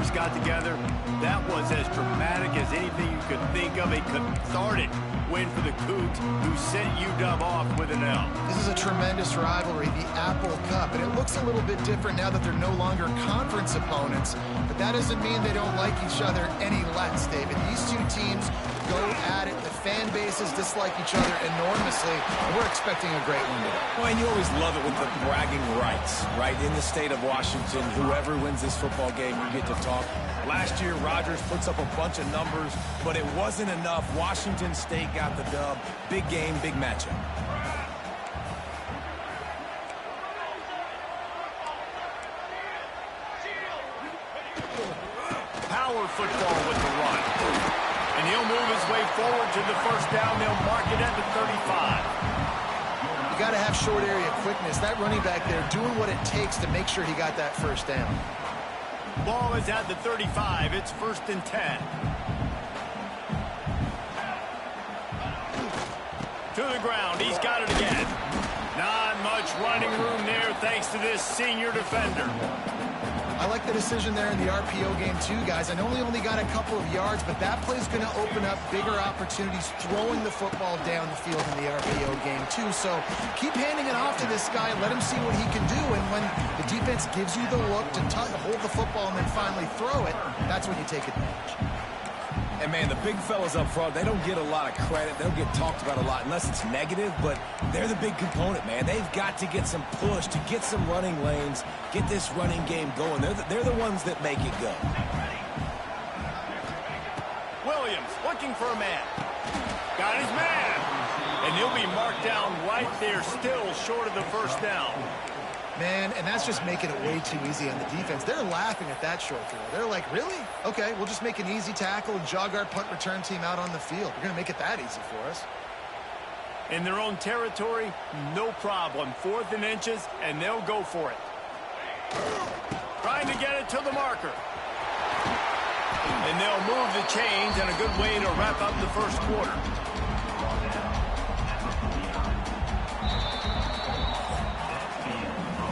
receivers got together, that was as dramatic as anything you could think of. A cathartic win for the Cougs, who sent UW off with an L. This is a tremendous rivalry, the Apple Cup, and it looks a little bit different now that they're no longer conference opponents, but that doesn't mean they don't like each other any less, David. These two teams go at it. The fan bases dislike each other enormously, and we're expecting a great one today. Well, and you always love it with the bragging rights, right? In the state of Washington, whoever wins this football game, you get to talk. Last year, Rodgers puts up a bunch of numbers, but it wasn't enough. Washington State got the dub. Big game, big matchup. Power football with the run. And he'll move his way forward to the first down. They'll mark it at the 35. You got to have short area quickness. That running back there doing what it takes to make sure he got that first down. Ball is at the 35. It's 1st and 10. To the ground. He's got it again. Not much running room there thanks to this senior defender. I like the decision there in the RPO game too, guys. I know he only got a couple of yards, but that play's going to open up bigger opportunities throwing the football down the field in the RPO game too. So keep handing it off to this guy. Let him see what he can do. And when the defense gives you the look to hold the football and then finally throw it, that's when you take advantage. And, man, the big fellas up front, they don't get a lot of credit. They don't get talked about a lot unless it's negative, but they're the big component, man. They've got to get some push, to get some running lanes, get this running game going. They're the ones that make it go. Williams looking for a man. Got his man. And he'll be marked down right there, still short of the first down. Man, and that's just making it way too easy on the defense. They're laughing at that short throw. They're like, really? Okay, we'll just make an easy tackle and jog our punt return team out on the field. We're going to make it that easy for us. In their own territory, no problem. 4th and inches, and they'll go for it. Trying to get it to the marker. And they'll move the chains, and a good way to wrap up the first quarter.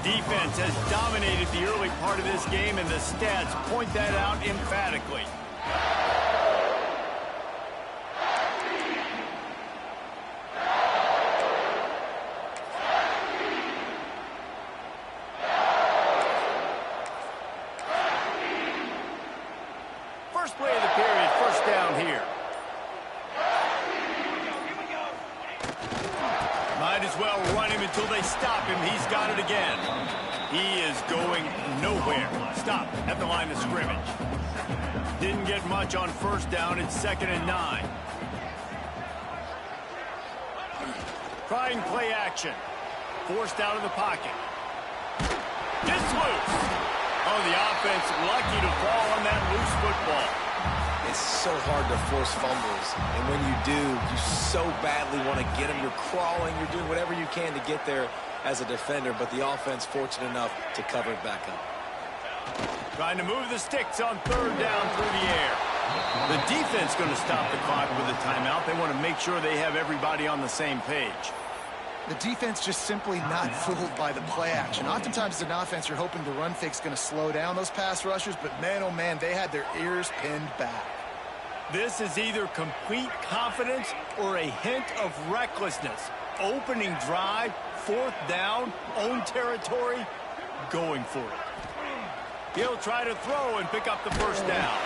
Defense has dominated the early part of this game, and the stats point that out emphatically. First play of the period, first down here. Might as well run him until they stop him. He's got it again. He is going nowhere. Stop at the line of scrimmage. Didn't get much on first down. It's 2nd and 9. Trying play action. Forced out of the pocket. Gets loose. Oh, the offense lucky to fall on that loose football. It's so hard to force fumbles, and when you do, you so badly want to get them. You're crawling, you're doing whatever you can to get there as a defender, but the offense fortunate enough to cover it back up. Trying to move the sticks on 3rd down through the air. The defense going to stop the clock with a timeout. They want to make sure they have everybody on the same page. The defense just simply not fooled by the play action. Oftentimes as an offense, you're hoping the run fake's going to slow down those pass rushers, but man, oh man, they had their ears pinned back. This is either complete confidence or a hint of recklessness. Opening drive, 4th down, own territory, going for it. He'll try to throw and pick up the first down.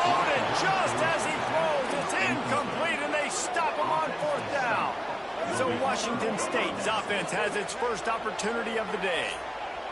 Unloaded just as he throws. It's incomplete, and they stop him on 4th down. So Washington State's offense has its first opportunity of the day.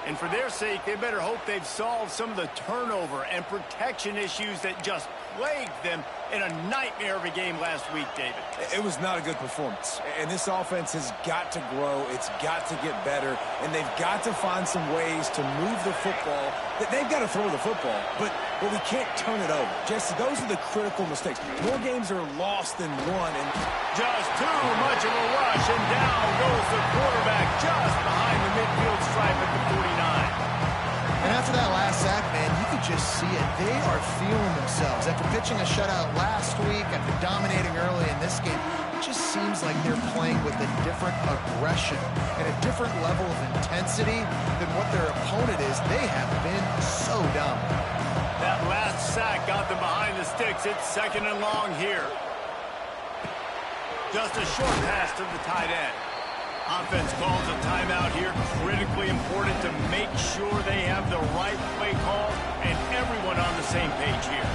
And for their sake, they better hope they've solved some of the turnover and protection issues that just plagued them in a nightmare of a game last week, David. It was not a good performance. And this offense has got to grow. It's got to get better. And they've got to find some ways to move the football. They've got to throw the football, but we can't turn it over. Jesse, those are the critical mistakes. More games are lost than won. And just too much of a rush, and down goes the quarterback just behind the midfield stripe at the 49. And after that last sack, man, you could just see it. They are feeling themselves. After pitching a shutout last week, after dominating early in this game, it just seems like they're playing with a different aggression and a different level of intensity than what their opponent is. They have been so dominant. That last sack got them behind the sticks. It's 2nd and long here. Just a short pass to the tight end. Offense calls a timeout here. Critically important to make sure they have the right play call and everyone on the same page here.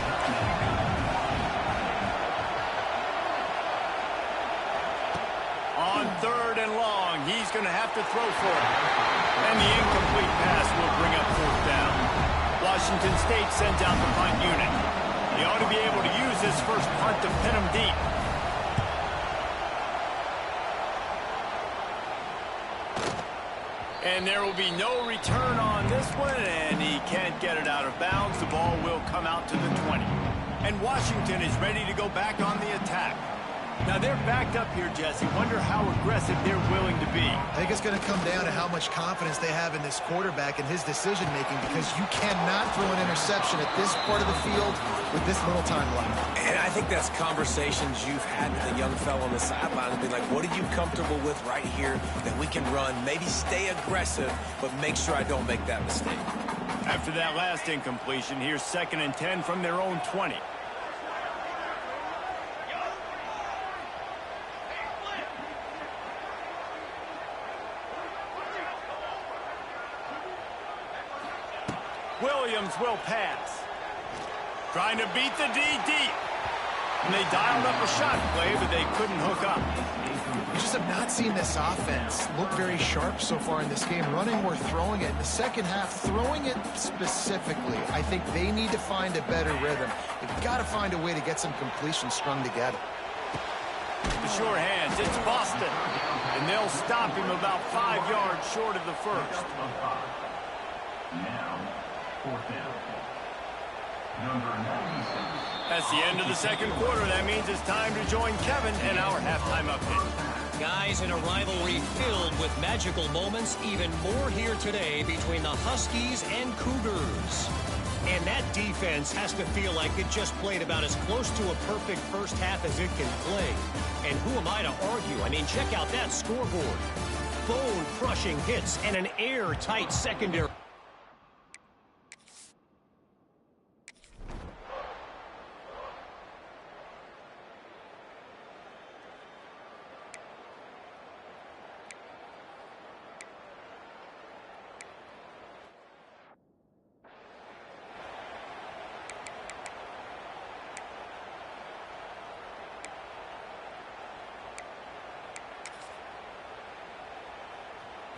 On 3rd and long, he's going to have to throw for it. And the incomplete pass will bring up 4th down. Washington State sends out the punt unit. They ought to be able to use this first punt to pin them deep. And there will be no return on this one, and he can't get it out of bounds. The ball will come out to the 20. And Washington is ready to go back on the attack. Now they're backed up here, Jesse. Wonder how aggressive they're willing to be. I think it's going to come down to how much confidence they have in this quarterback and his decision-making, because you cannot throw an interception at this part of the field with this little time left. And I think that's conversations you've had with a young fellow on the sideline and be like, what are you comfortable with right here that we can run? Maybe stay aggressive, but make sure I don't make that mistake. After that last incompletion, here's 2nd and 10 from their own 20. Williams will pass. Trying to beat the D deep. And they dialed up a shot play, but they couldn't hook up. You just have not seen this offense look very sharp so far in this game, running or throwing it. In the second half, throwing it specifically, I think they need to find a better rhythm. They've got to find a way to get some completions strung together. The sure hands, it's Boston. And they'll stop him about 5 yards short of the first. Now, 4th down. Number 96. That's the end of the second quarter. That means it's time to join Kevin and our halftime update. Guys, in a rivalry filled with magical moments, even more here today between the Huskies and Cougars. And that defense has to feel like it just played about as close to a perfect first half as it can play. And who am I to argue? I mean, check out that scoreboard. Bone-crushing hits and an airtight secondary.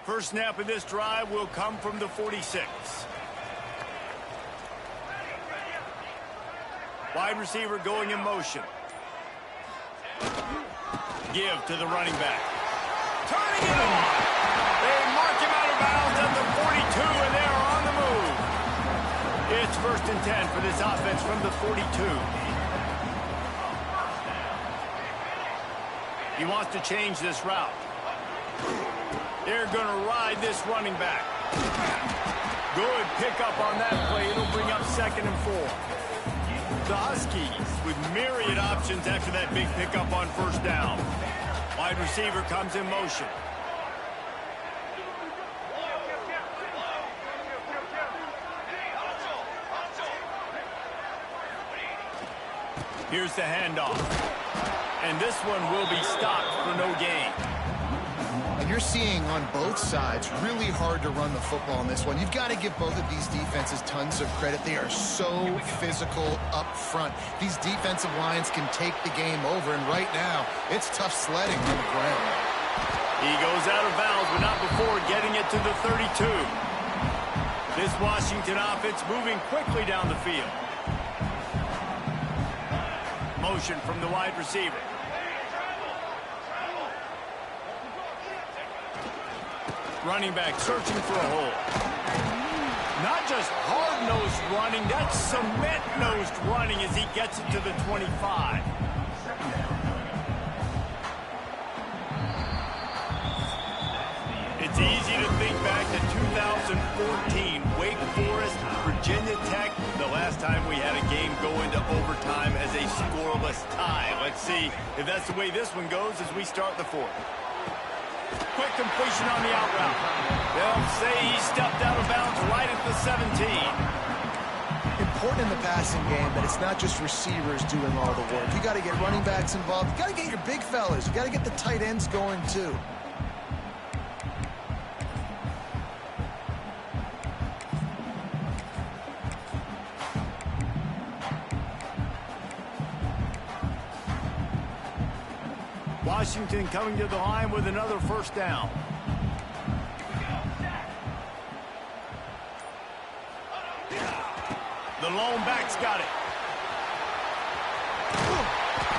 First snap of this drive will come from the 46. Wide receiver going in motion. Give to the running back. Turning it on. They mark him out of bounds at the 42, and they are on the move. It's 1st and 10 for this offense from the 42. He wants to change this route. They're going to ride this running back. Good pickup on that play. It'll bring up 2nd and 4. The Huskies with myriad options after that big pickup on 1st down. Wide receiver comes in motion. Here's the handoff. And this one will be stopped for no gain. You're seeing on both sides really hard to run the football in this one. You've got to give both of these defenses tons of credit. They are so physical up front. These defensive lines can take the game over, and right now, it's tough sledding on the ground. He goes out of bounds, but not before getting it to the 32. This Washington offense moving quickly down the field. Motion from the wide receiver. Running back searching for a hole. Not just hard-nosed running, that's cement-nosed running as he gets it to the 25. It's easy to think back to 2014, Wake Forest, Virginia Tech, the last time we had a game go into overtime as a scoreless tie. Let's see if that's the way this one goes as we start the 4th. Quick completion on the out route. They'll say he stepped out of bounds right at the 17. important in the passing game that it's not just receivers doing all the work. You got to get running backs involved. You got to get your big fellas. You got to get the tight ends going too. Washington coming to the line with another first down. The lone back's got it.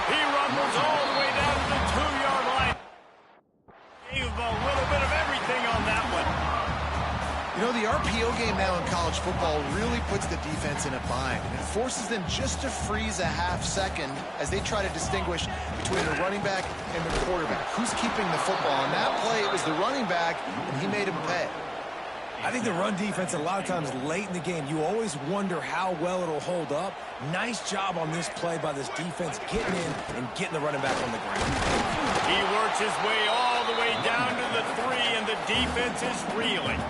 He rumbles all the way down to the 2-yard line. Gave a little bit of everything on that one. You know, the RPO game now in college football really puts the defense in a bind, and it forces them just to freeze a half second as they try to distinguish between the running back and the quarterback. Who's keeping the football? On that play, it was the running back, and he made him pay. I think the run defense, a lot of times late in the game, you always wonder how well it'll hold up. Nice job on this play by this defense getting in and getting the running back on the ground. He works his way all the way down to the 3, and the defense is reeling.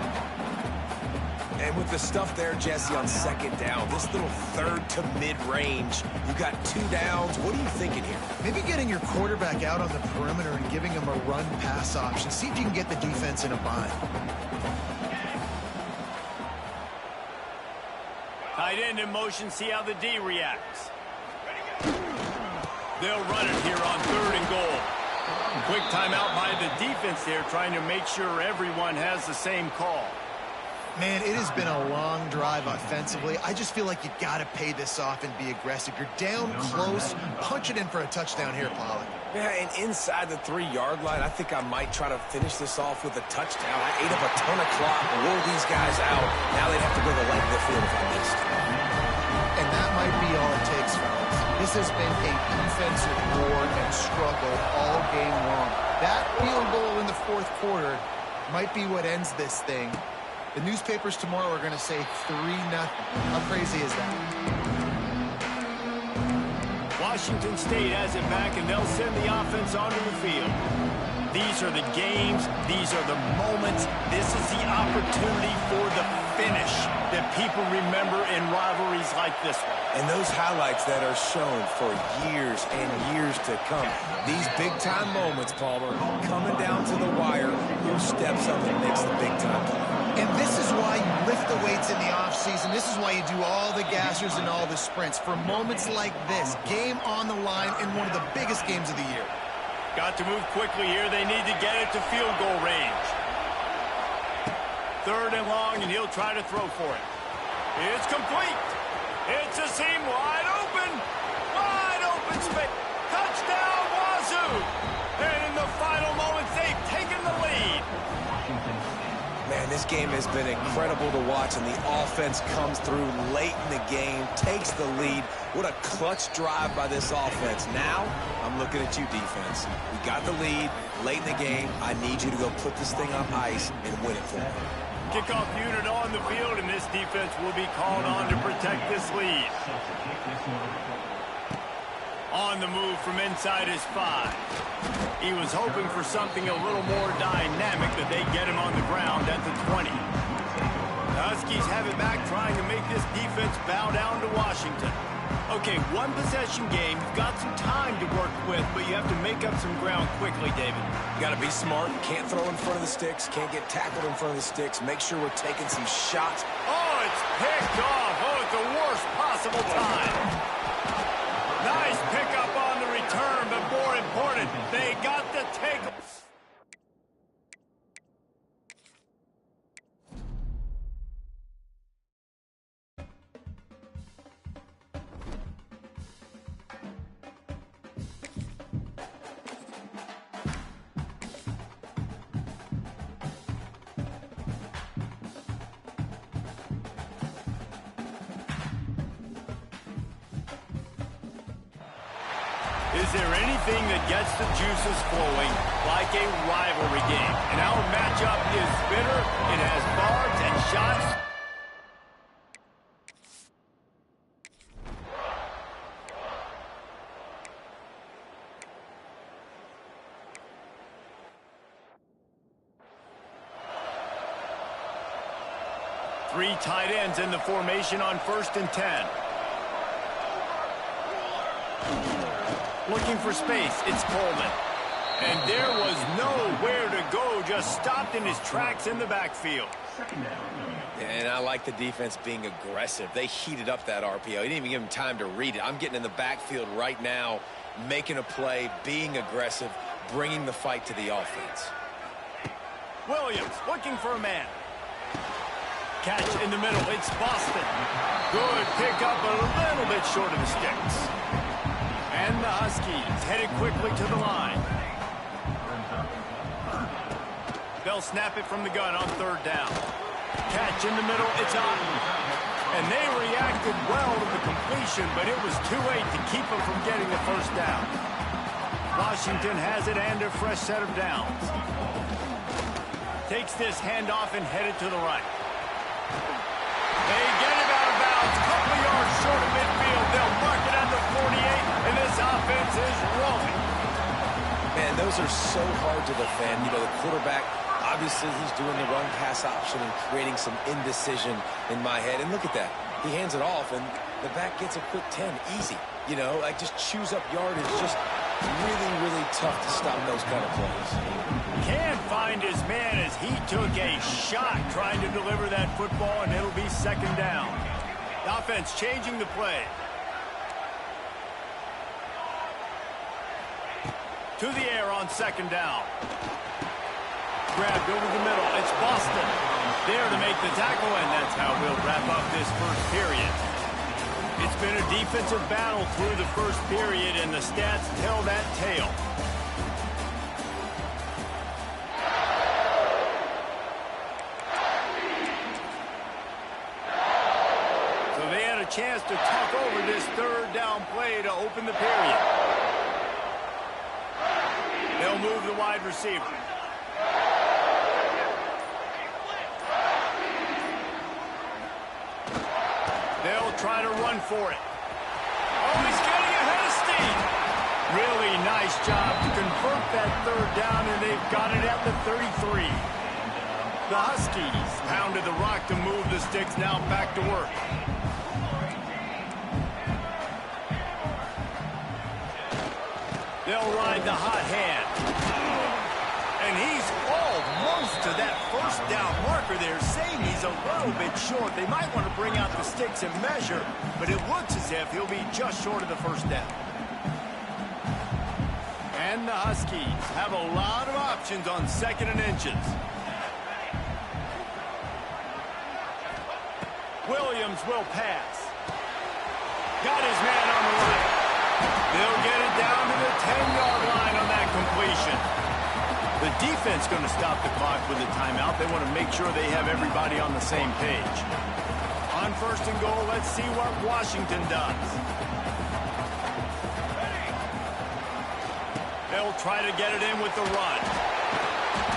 And with the stuff there, Jesse, on second down, this little third to mid-range, you got 2 downs. What are you thinking here? Maybe getting your quarterback out on the perimeter and giving him a run-pass option. See if you can get the defense in a bind. Tight end in motion, see how the D reacts. They'll run it here on 3rd and goal. Quick timeout by the defense there, trying to make sure everyone has the same call. Man, it has been a long drive offensively. I just feel like you got to pay this off and be aggressive. You're down close. Punch it in for a touchdown here, Pollard. Yeah, and inside the 3-yard line, I think I might try to finish this off with a touchdown. I ate up a ton of clock, wore these guys out. Now they'd have to go the length of the field if I missed. And that might be all it takes, fellas. This has been a defensive war and struggle all game long. That field goal in the 4th quarter might be what ends this thing. The newspapers tomorrow are going to say 3-0. How crazy is that? Washington State has it back, and they'll send the offense onto the field. These are the games. These are the moments. This is the opportunity for the finish that people remember in rivalries like this one. And those highlights that are shown for years and years to come. These big-time moments, Palmer, coming down to the wire, who steps up and makes the big-time play. And this is why you lift the weights in the offseason. This is why you do all the gassers and all the sprints. For moments like this, game on the line in one of the biggest games of the year. Got to move quickly here. They need to get it to field goal range. 3rd and long, and he'll try to throw for it. It's complete. It's a seam wide open. Wide open space. Touchdown, Wazoo. And in the final moments, they've taken the lead. Man, this game has been incredible to watch, and the offense comes through late in the game, takes the lead. What a clutch drive by this offense. Now, I'm looking at you, defense. We got the lead late in the game. I need you to go put this thing on ice and win it for me. Kickoff unit on the field, and this defense will be called on to protect this lead. On the move from inside his 5. He was hoping for something a little more dynamic, that they get him on the ground at the 20. The Huskies have it back, trying to make this defense bow down to Washington. Okay, 1 possession game. You've got some time to work with, but you have to make up some ground quickly, David. You got to be smart. Can't throw in front of the sticks. Can't get tackled in front of the sticks. Make sure we're taking some shots. Oh, it's picked off. Oh, at the worst possible time. Nice pickup on the return, but more important, they got the tackle. Is there anything that gets the juices flowing like a rivalry game? And our matchup is bitter. It has barbs and shots. Three tight ends in the formation on 1st and 10. Looking for space, it's Coleman. And there was nowhere to go, just stopped in his tracks in the backfield. And I like the defense being aggressive. They heated up that RPO. He didn't even give him time to read it. I'm getting in the backfield right now, making a play, being aggressive, bringing the fight to the offense. Williams looking for a man. Catch in the middle. It's Boston. Good pickup, but a little bit short of the sticks. And the Huskies headed quickly to the line. They'll snap it from the gun on third down. Catch in the middle. It's Otten. And they reacted well to the completion, but it was too late to keep them from getting the first down. Washington has it and a fresh set of downs. Takes this handoff and headed to the right. They get it out of bounds. A couple of yards short of midfield. They'll mark it at the 48, and this offense is rolling. Man, those are so hard to defend. You know, the quarterback, obviously he's doing the run-pass option and creating some indecision in my head. And look at that. He hands it off, and the back gets a quick 10. Easy. You know, like just chews up yardage. Just really, really tough to stop those kind of plays. Can't find his man as he took a shot trying to deliver that football, and it'll be second down. The offense changing the play. To the air on second down. Grabbed over the middle. It's Boston. There to make the tackle, and that's how we'll wrap up this first period. It's been a defensive battle through the first period, and the stats tell that tale. So they had a chance to tuck over this third down play to open the period. They'll move the wide receiver. They'll try to run for it. Oh, he's getting ahead of steam. Really nice job to convert that third down, and they've got it at the 33. The Huskies pounded the rock to move the sticks, now back to work. They'll ride the hot hand. And he's almost to that first down marker there, saying he's a little bit short. They might want to bring out the sticks and measure, but it looks as if he'll be just short of the first down. And the Huskies have a lot of options on second and inches. Williams will pass. Got his man on the right. They'll get it down to the 10-yard line on that completion. The defense going to stop the clock with a timeout. They want to make sure they have everybody on the same page. On first and goal, let's see what Washington does. They'll try to get it in with the run.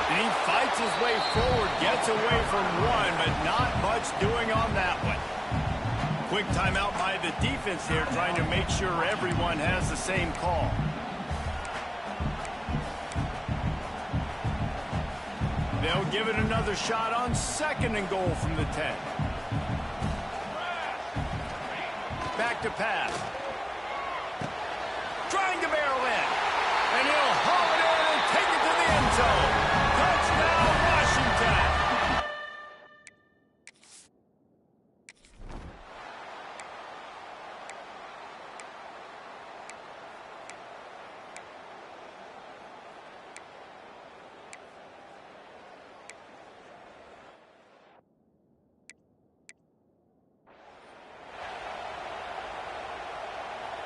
And he fights his way forward, gets away from one, but not much doing on that one. Quick timeout by the defense here, trying to make sure everyone has the same call. They'll give it another shot on second and goal from the 10. Back to pass. Trying to barrel in. And he'll haul it in and take it to the end zone. Touchdown, Washington.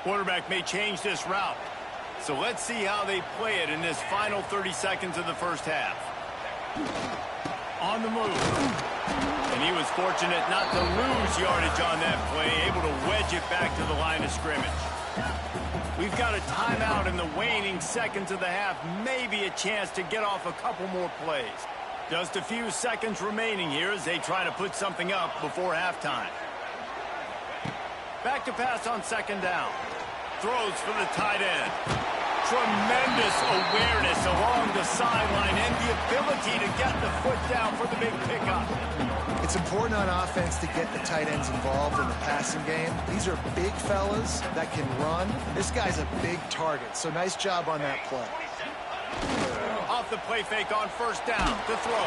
Quarterback may change this route. So let's see how they play it in this final 30 seconds of the first half. On the move. And he was fortunate not to lose yardage on that play, able to wedge it back to the line of scrimmage. We've got a timeout in the waning seconds of the half, maybe a chance to get off a couple more plays. Just a few seconds remaining here as they try to put something up before halftime. Back to pass on second down. Throws for the tight end. Tremendous awareness along the sideline and the ability to get the foot down for the big pickup. It's important on offense to get the tight ends involved in the passing game. These are big fellas that can run. This guy's a big target, so nice job on that play. Off the play fake on first down to throw.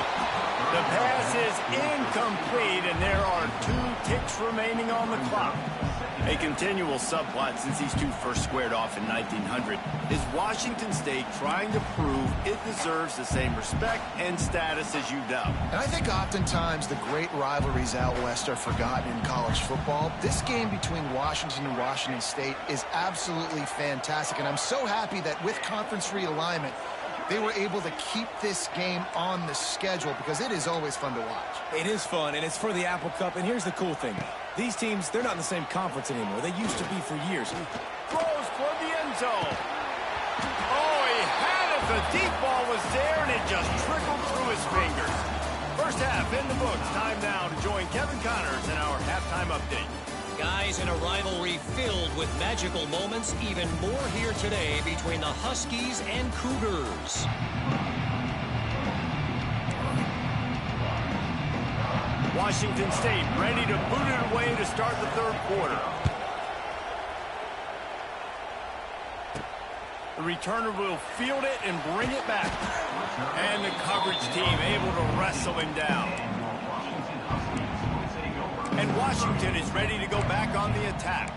The pass is incomplete, and there are 2 ticks remaining on the clock. A continual subplot since these two first squared off in 1900 is Washington State trying to prove it deserves the same respect and status as UW. And I think oftentimes the great rivalries out west are forgotten in college football. This game between Washington and Washington State is absolutely fantastic, and I'm so happy that with conference realignment, they were able to keep this game on the schedule because it is always fun to watch. It is fun, and it's for the Apple Cup. And here's the cool thing. These teams, they're not in the same conference anymore. They used to be for years. Throws toward the end zone. Oh, he had it. The deep ball was there, and it just trickled through his fingers. First half in the books. Time now to join Kevin Connors in our halftime update. Guys, in a rivalry filled with magical moments, even more here today between the Huskies and Cougars. Washington State ready to boot it away to start the third quarter. The returner will field it and bring it back. And the coverage team able to wrestle him down. And Washington is ready to go back on the attack.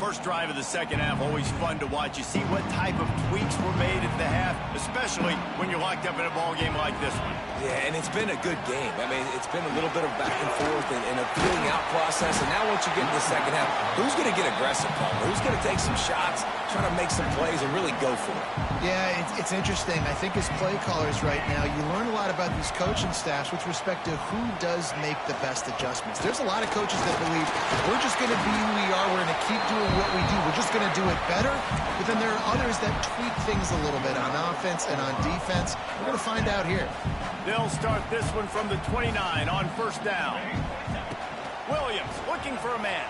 First drive of the second half, always fun to watch. You see what type of tweaks were made at the half, especially when you're locked up in a ball game like this one. Yeah, and it's been a good game. I mean, it's been a little bit of back and forth and a feeling out process. And now once you get into the second half, who's going to get aggressive, Paul? Who's going to take some shots, try to make some plays, and really go for it? Yeah, it's interesting. I think as play callers right now, you learn a lot about these coaching staffs with respect to who does make the best adjustments. There's a lot of coaches that believe we're just going to be who we are. We're going to keep doing what we do. We're just going to do it better. But then there are others that tweak things a little bit on offense and on defense. We're going to find out here. They'll start this one from the 29 on first down. Williams looking for a man.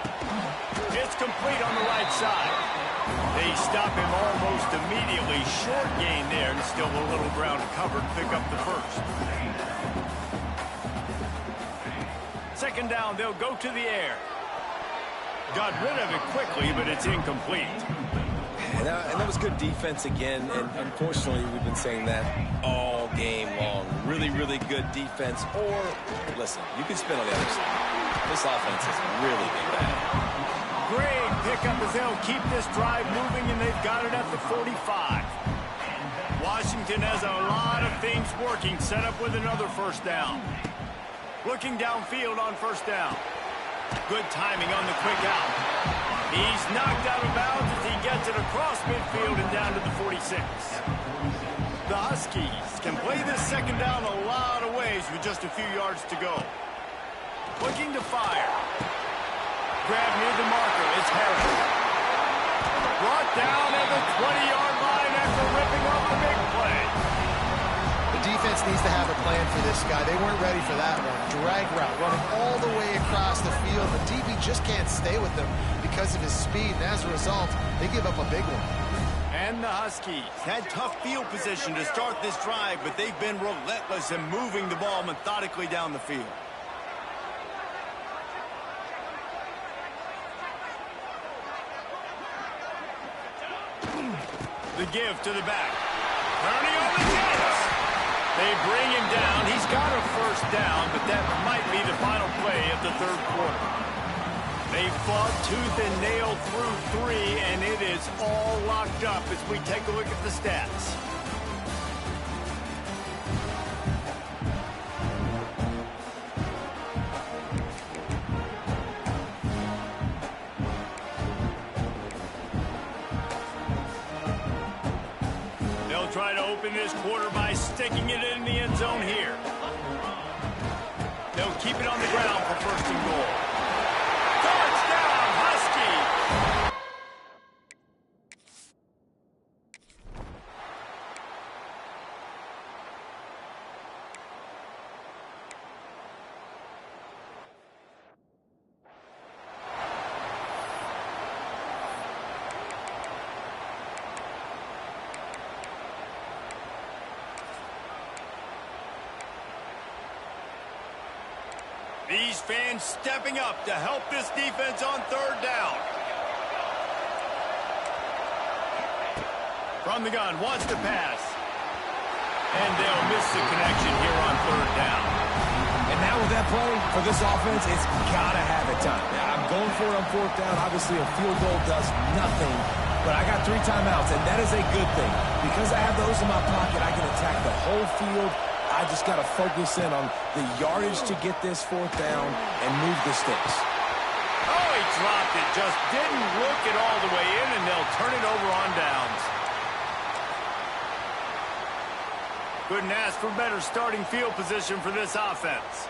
It's complete on the right side. They stop him almost immediately. Short gain there, and still a little ground to cover to pick up the first. Second down, they'll go to the air. Got rid of it quickly, but it's incomplete. And that was good defense again, and unfortunately, we've been saying that all game long. Really, really good defense. Or, listen, you can spin on the other side. This offense has really been bad. Great pickup as they'll keep this drive moving, and they've got it at the 45. Washington has a lot of things working, set up with another first down. Looking downfield on first down. Good timing on the quick out. He's knocked out of bounds as he gets it across midfield and down to the 46. The Huskies can play this second down a lot of ways with just a few yards to go. Looking to fire. Grab near the marker. It's Harris. Brought down at the 20-yard line after ripping off the big play. The defense needs to have a plan for this guy. They weren't ready for that one. Drag route, running all the way across the field. The DB just can't stay with them because of his speed, and as a result, they give up a big one. And the Huskies had tough field position to start this drive, but they've been relentless in moving the ball methodically down the field. The give to the back. Turning on the jets. They bring him down. He's got a first down, but that might be the final play of the third quarter. They fought tooth and nail through 3, and it is all locked up as we take a look at the stats. They'll try to open this quarter by sticking it in the end zone here. They'll keep it on the ground for first and goal. Touchdown, Husky! The These fans stepping up to help this defense on third down. From the gun, wants to pass. And they'll miss the connection here on third down. And now with that play, for this offense, it's got to have it time. Now, I'm going for it on fourth down. Obviously, a field goal does nothing. But I got 3 timeouts, and that is a good thing. Because I have those in my pocket, I can attack the whole field. I just got to focus in on the yardage to get this fourth down and move the sticks. Oh, he dropped it. Just didn't look it all the way in, and they'll turn it over on downs. Couldn't ask for better starting field position for this offense.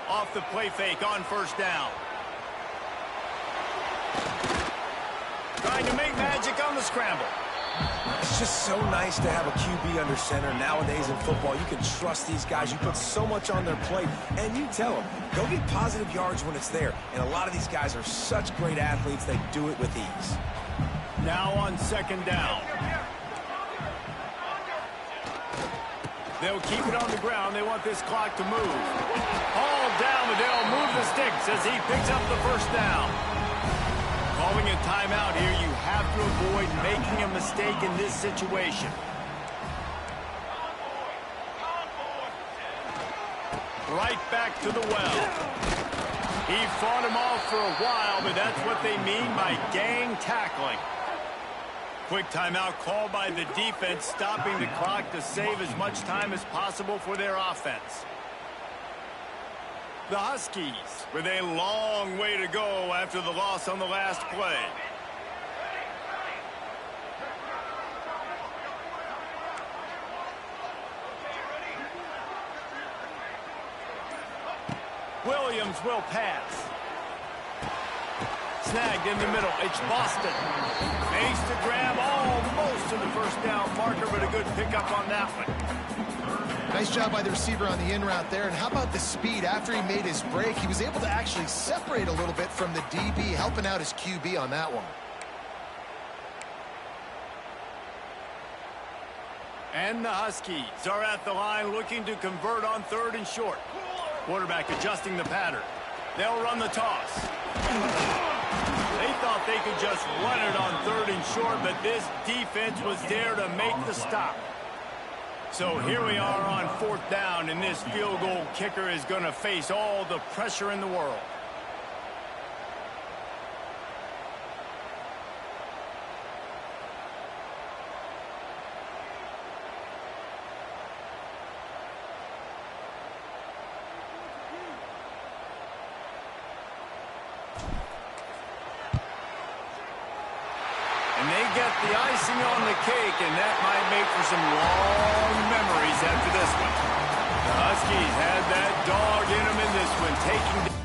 Off the play fake on first down. Trying to make magic on the scramble. It's just so nice to have a QB under center. Nowadays in football, you can trust these guys. You put so much on their plate, and you tell them, go get positive yards when it's there. And a lot of these guys are such great athletes, they do it with ease. Now on second down. They'll keep it on the ground. They want this clock to move. All down, but they'll move the sticks as he picks up the first down. Calling a timeout here, you have to avoid making a mistake in this situation. Right back to the well. He fought him off for a while, but that's what they mean by gang tackling. Quick timeout called by the defense, stopping the clock to save as much time as possible for their offense. The Huskies with a long way to go after the loss on the last play. Williams will pass. Snagged in the middle. It's Boston. Makes the grab almost to the first down marker, but a good pickup on that one. Nice job by the receiver on the in route there. And how about the speed? After he made his break, he was able to actually separate a little bit from the DB, helping out his QB on that one. And the Huskies are at the line looking to convert on third and short. Quarterback adjusting the pattern. They'll run the toss. They thought they could just run it on third and short, but this defense was there to make the stop. So here we are on fourth down, and this field goal kicker is going to face all the pressure in the world. And they get the icing on the cake, and that might make for some long memories after this one. The Huskies had that dog in them in this one, taking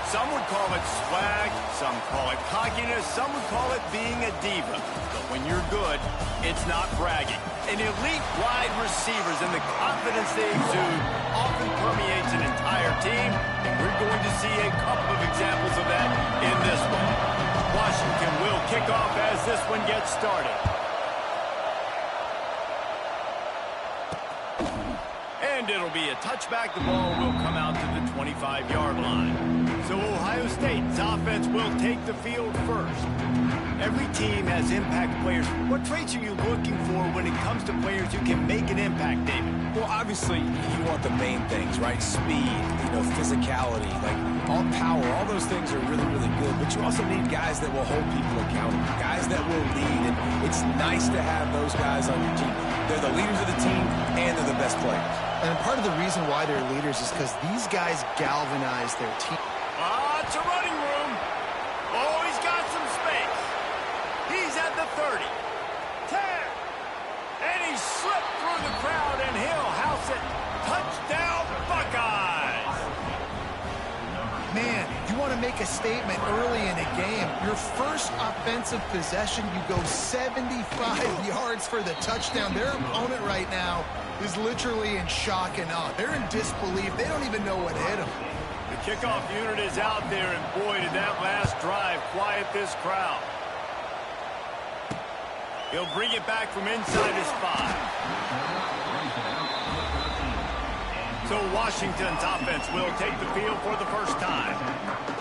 Some would call it swag, some call it cockiness, some would call it being a diva. But when you're good, it's not bragging. And elite wide receivers and the confidence they exude often permeates an entire team, and we're going to see a couple of examples of that in this one. Washington will kick off as this one gets started. And it'll be a touchback. The ball will come out to the 25-yard line. So Ohio State's offense will take the field first. Every team has impact players. What traits are you looking for when it comes to players who can make an impact, David? Well, obviously, you want the main things, right? Speed, physicality, like all power, all those things are really, really good. But you also need guys that will hold people accountable, guys that will lead. And it's nice to have those guys on your team. They're the leaders of the team, and they're the best players. And part of the reason why they're leaders is because these guys galvanize their team. It's a running room. Oh, he's got some space. He's at the 30. 10. And he slipped through the crowd, and he'll house it. Touchdown, Buckeyes. Man, you want to make a statement early in a game. Your first offensive possession, you go 75 yards for the touchdown. Their opponent right now is literally in shock and awe. They're in disbelief. They don't even know what hit them. The kickoff unit is out there, and boy, did that last drive quiet this crowd. He'll bring it back from inside his 5. So Washington's offense will take the field for the first time.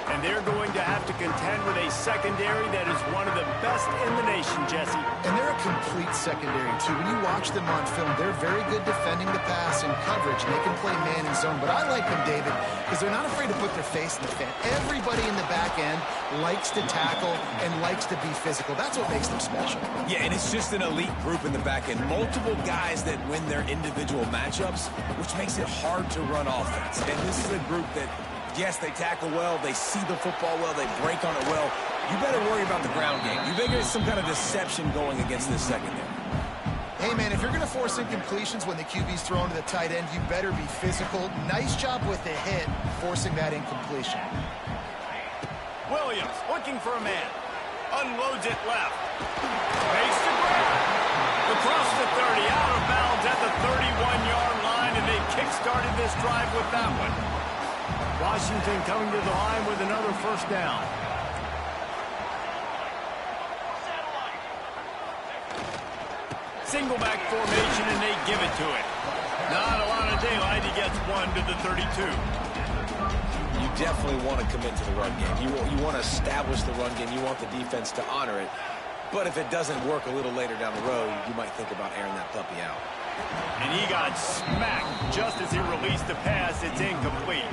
And they're going to have to contend with a secondary that is one of the best in the nation, Jesse. And they're a complete secondary, too. When you watch them on film, they're very good defending the pass and coverage, and they can play man and zone. But I like them, David, because they're not afraid to put their face in the fan. Everybody in the back end likes to tackle and likes to be physical. That's what makes them special. Yeah, and it's just an elite group in the back end. Multiple guys that win their individual matchups, which makes it hard to run offense. And this is a group that, yes, they tackle well, they see the football well, they break on it well. You better worry about the ground game. You better get some kind of deception going against this secondary. Hey, man, if you're going to force incompletions when the QB's thrown to the tight end, you better be physical. Nice job with the hit, forcing that incompletion. Williams looking for a man. Unloads it left. Makes the grab. Across the 30, out of bounds at the 31-yard line, and they kick-started this drive with that one. Washington coming to the line with another first down. Single back formation, and they give it to it. Not a lot of daylight. He gets one to the 32. You definitely want to commit to the run game. You want to establish the run game. You want the defense to honor it. But if it doesn't work a little later down the road, you might think about airing that puppy out. And he got smacked just as he released the pass. It's incomplete.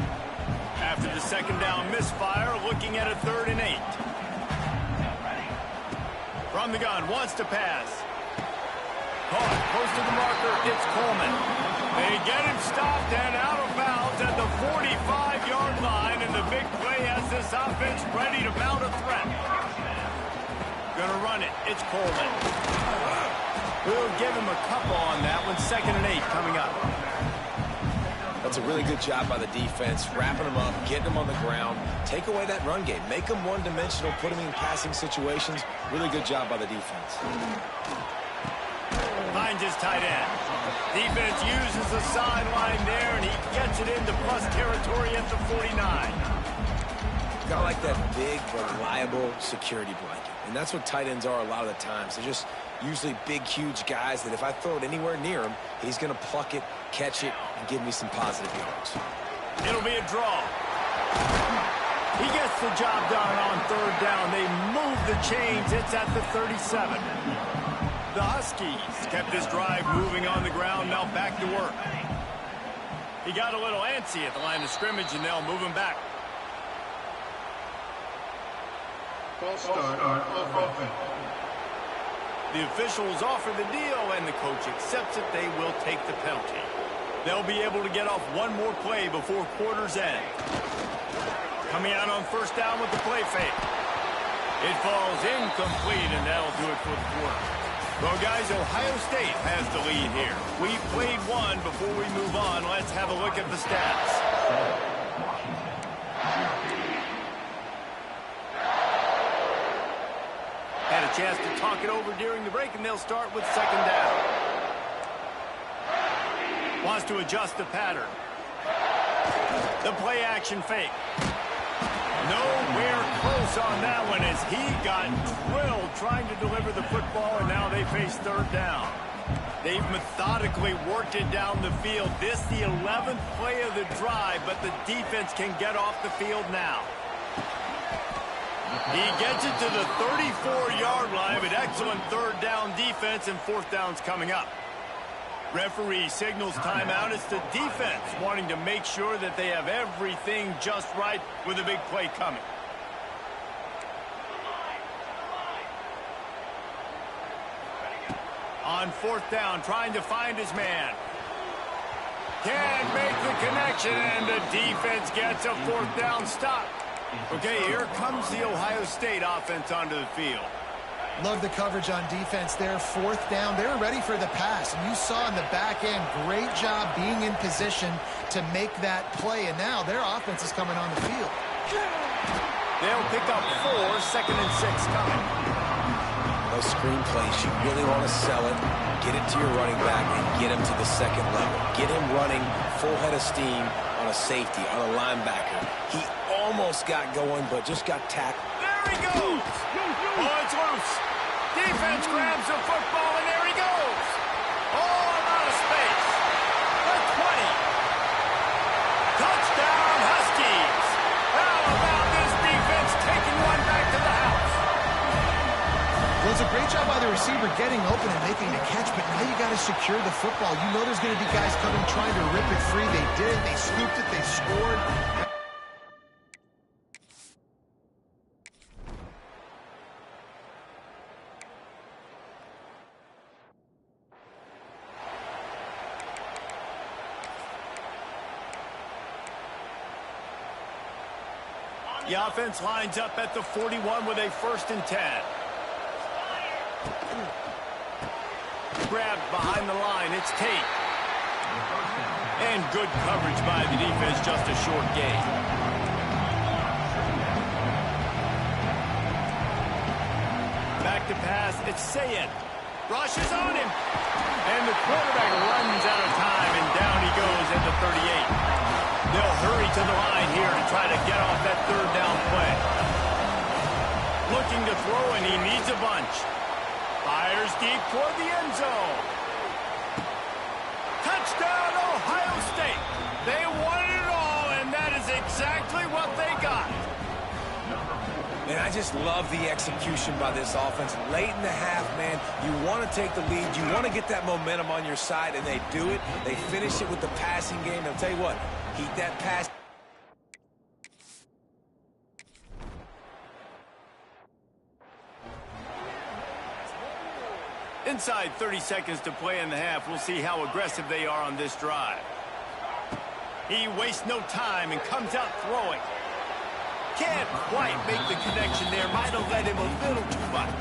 After the second down misfire, looking at a 3rd and 8. From the gun, wants to pass. Caught close to the marker, it's Coleman. They get him stopped and out of bounds at the 45-yard line, and the big play has this offense ready to mount a threat. Gonna run it, it's Coleman. We'll give him a couple on that one. 2nd and 8 coming up. That's a really good job by the defense, wrapping them up, getting them on the ground, take away that run game, make them one-dimensional, put them in passing situations. Really good job by the defense. Finds his tight end. Defense uses the sideline there, and he gets it into plus territory at the 49. Got like that big, reliable security blanket. And that's what tight ends are a lot of the times. They're just usually big, huge guys that if I throw it anywhere near him, he's going to pluck it, catch it, and give me some positive yards. It'll be a draw. He gets the job done on 3rd down. They move the chains. It's at the 37. The Huskies kept this drive moving on the ground, now back to work. He got a little antsy at the line of scrimmage, and they'll move him back. Start offense. The officials offer the deal, and the coach accepts it. They will take the penalty. They'll be able to get off one more play before quarter's end. Coming out on 1st down with the play fake. It falls incomplete, and that'll do it for the quarter. Well, guys, Ohio State has the lead here. We played one. Before we move on, let's have a look at the stats. chance to talk it over during the break, and they'll start with second down. Wants to adjust the pattern. The play action fake. Nowhere close on that one as he got drilled trying to deliver the football, and now they face third down. They've methodically worked it down the field. This the 11th play of the drive, but the defense can get off the field now. He gets it to the 34-yard line, but excellent third down defense, and fourth down's coming up. Referee signals timeout. It's the defense wanting to make sure that they have everything just right with a big play coming. On fourth down, trying to find his man. Can't make the connection, and the defense gets a fourth down stop. Okay, here comes the Ohio State offense onto the field. Love the coverage on defense there. Fourth down. They were ready for the pass. And you saw in the back end, great job being in position to make that play. And now their offense is coming on the field. They'll pick up 4, second and 6 coming. Those screen plays, you really want to sell it, get it to your running back, and get him to the second level. Get him running full head of steam on a safety, on a linebacker. He almost got going, but just got tackled. There he goes. Oh, it's loose. Defense grabs the football, and there he goes. Oh, a lot of space. The 20. Touchdown, Huskies. How about this defense taking one back to the house? Well, it's a great job by the receiver getting open and making the catch, but now you got to secure the football. You know there's going to be guys coming trying to rip it free. They did. They scooped it. They scored. The offense lines up at the 41 with a 1st and 10. Grabbed behind the line. It's Tate. And good coverage by the defense, just a short gain. Back to pass. It's Sayed. Rushes on him. And the quarterback runs out of time, and down he goes at the 38. They'll hurry to the line here to try to get off that third down play. Looking to throw, and he needs a bunch. Fires deep toward the end zone. Touchdown, Ohio State. They wanted it all, and that is exactly what they got. And I just love the execution by this offense. Late in the half, man, you want to take the lead. You want to get that momentum on your side, and they do it. They finish it with the passing game. I'll tell you what, keep that pass. Inside 30 seconds to play in the half. We'll see how aggressive they are on this drive. He wastes no time and comes out throwing. Can't quite make the connection there. Might have led him a little too much.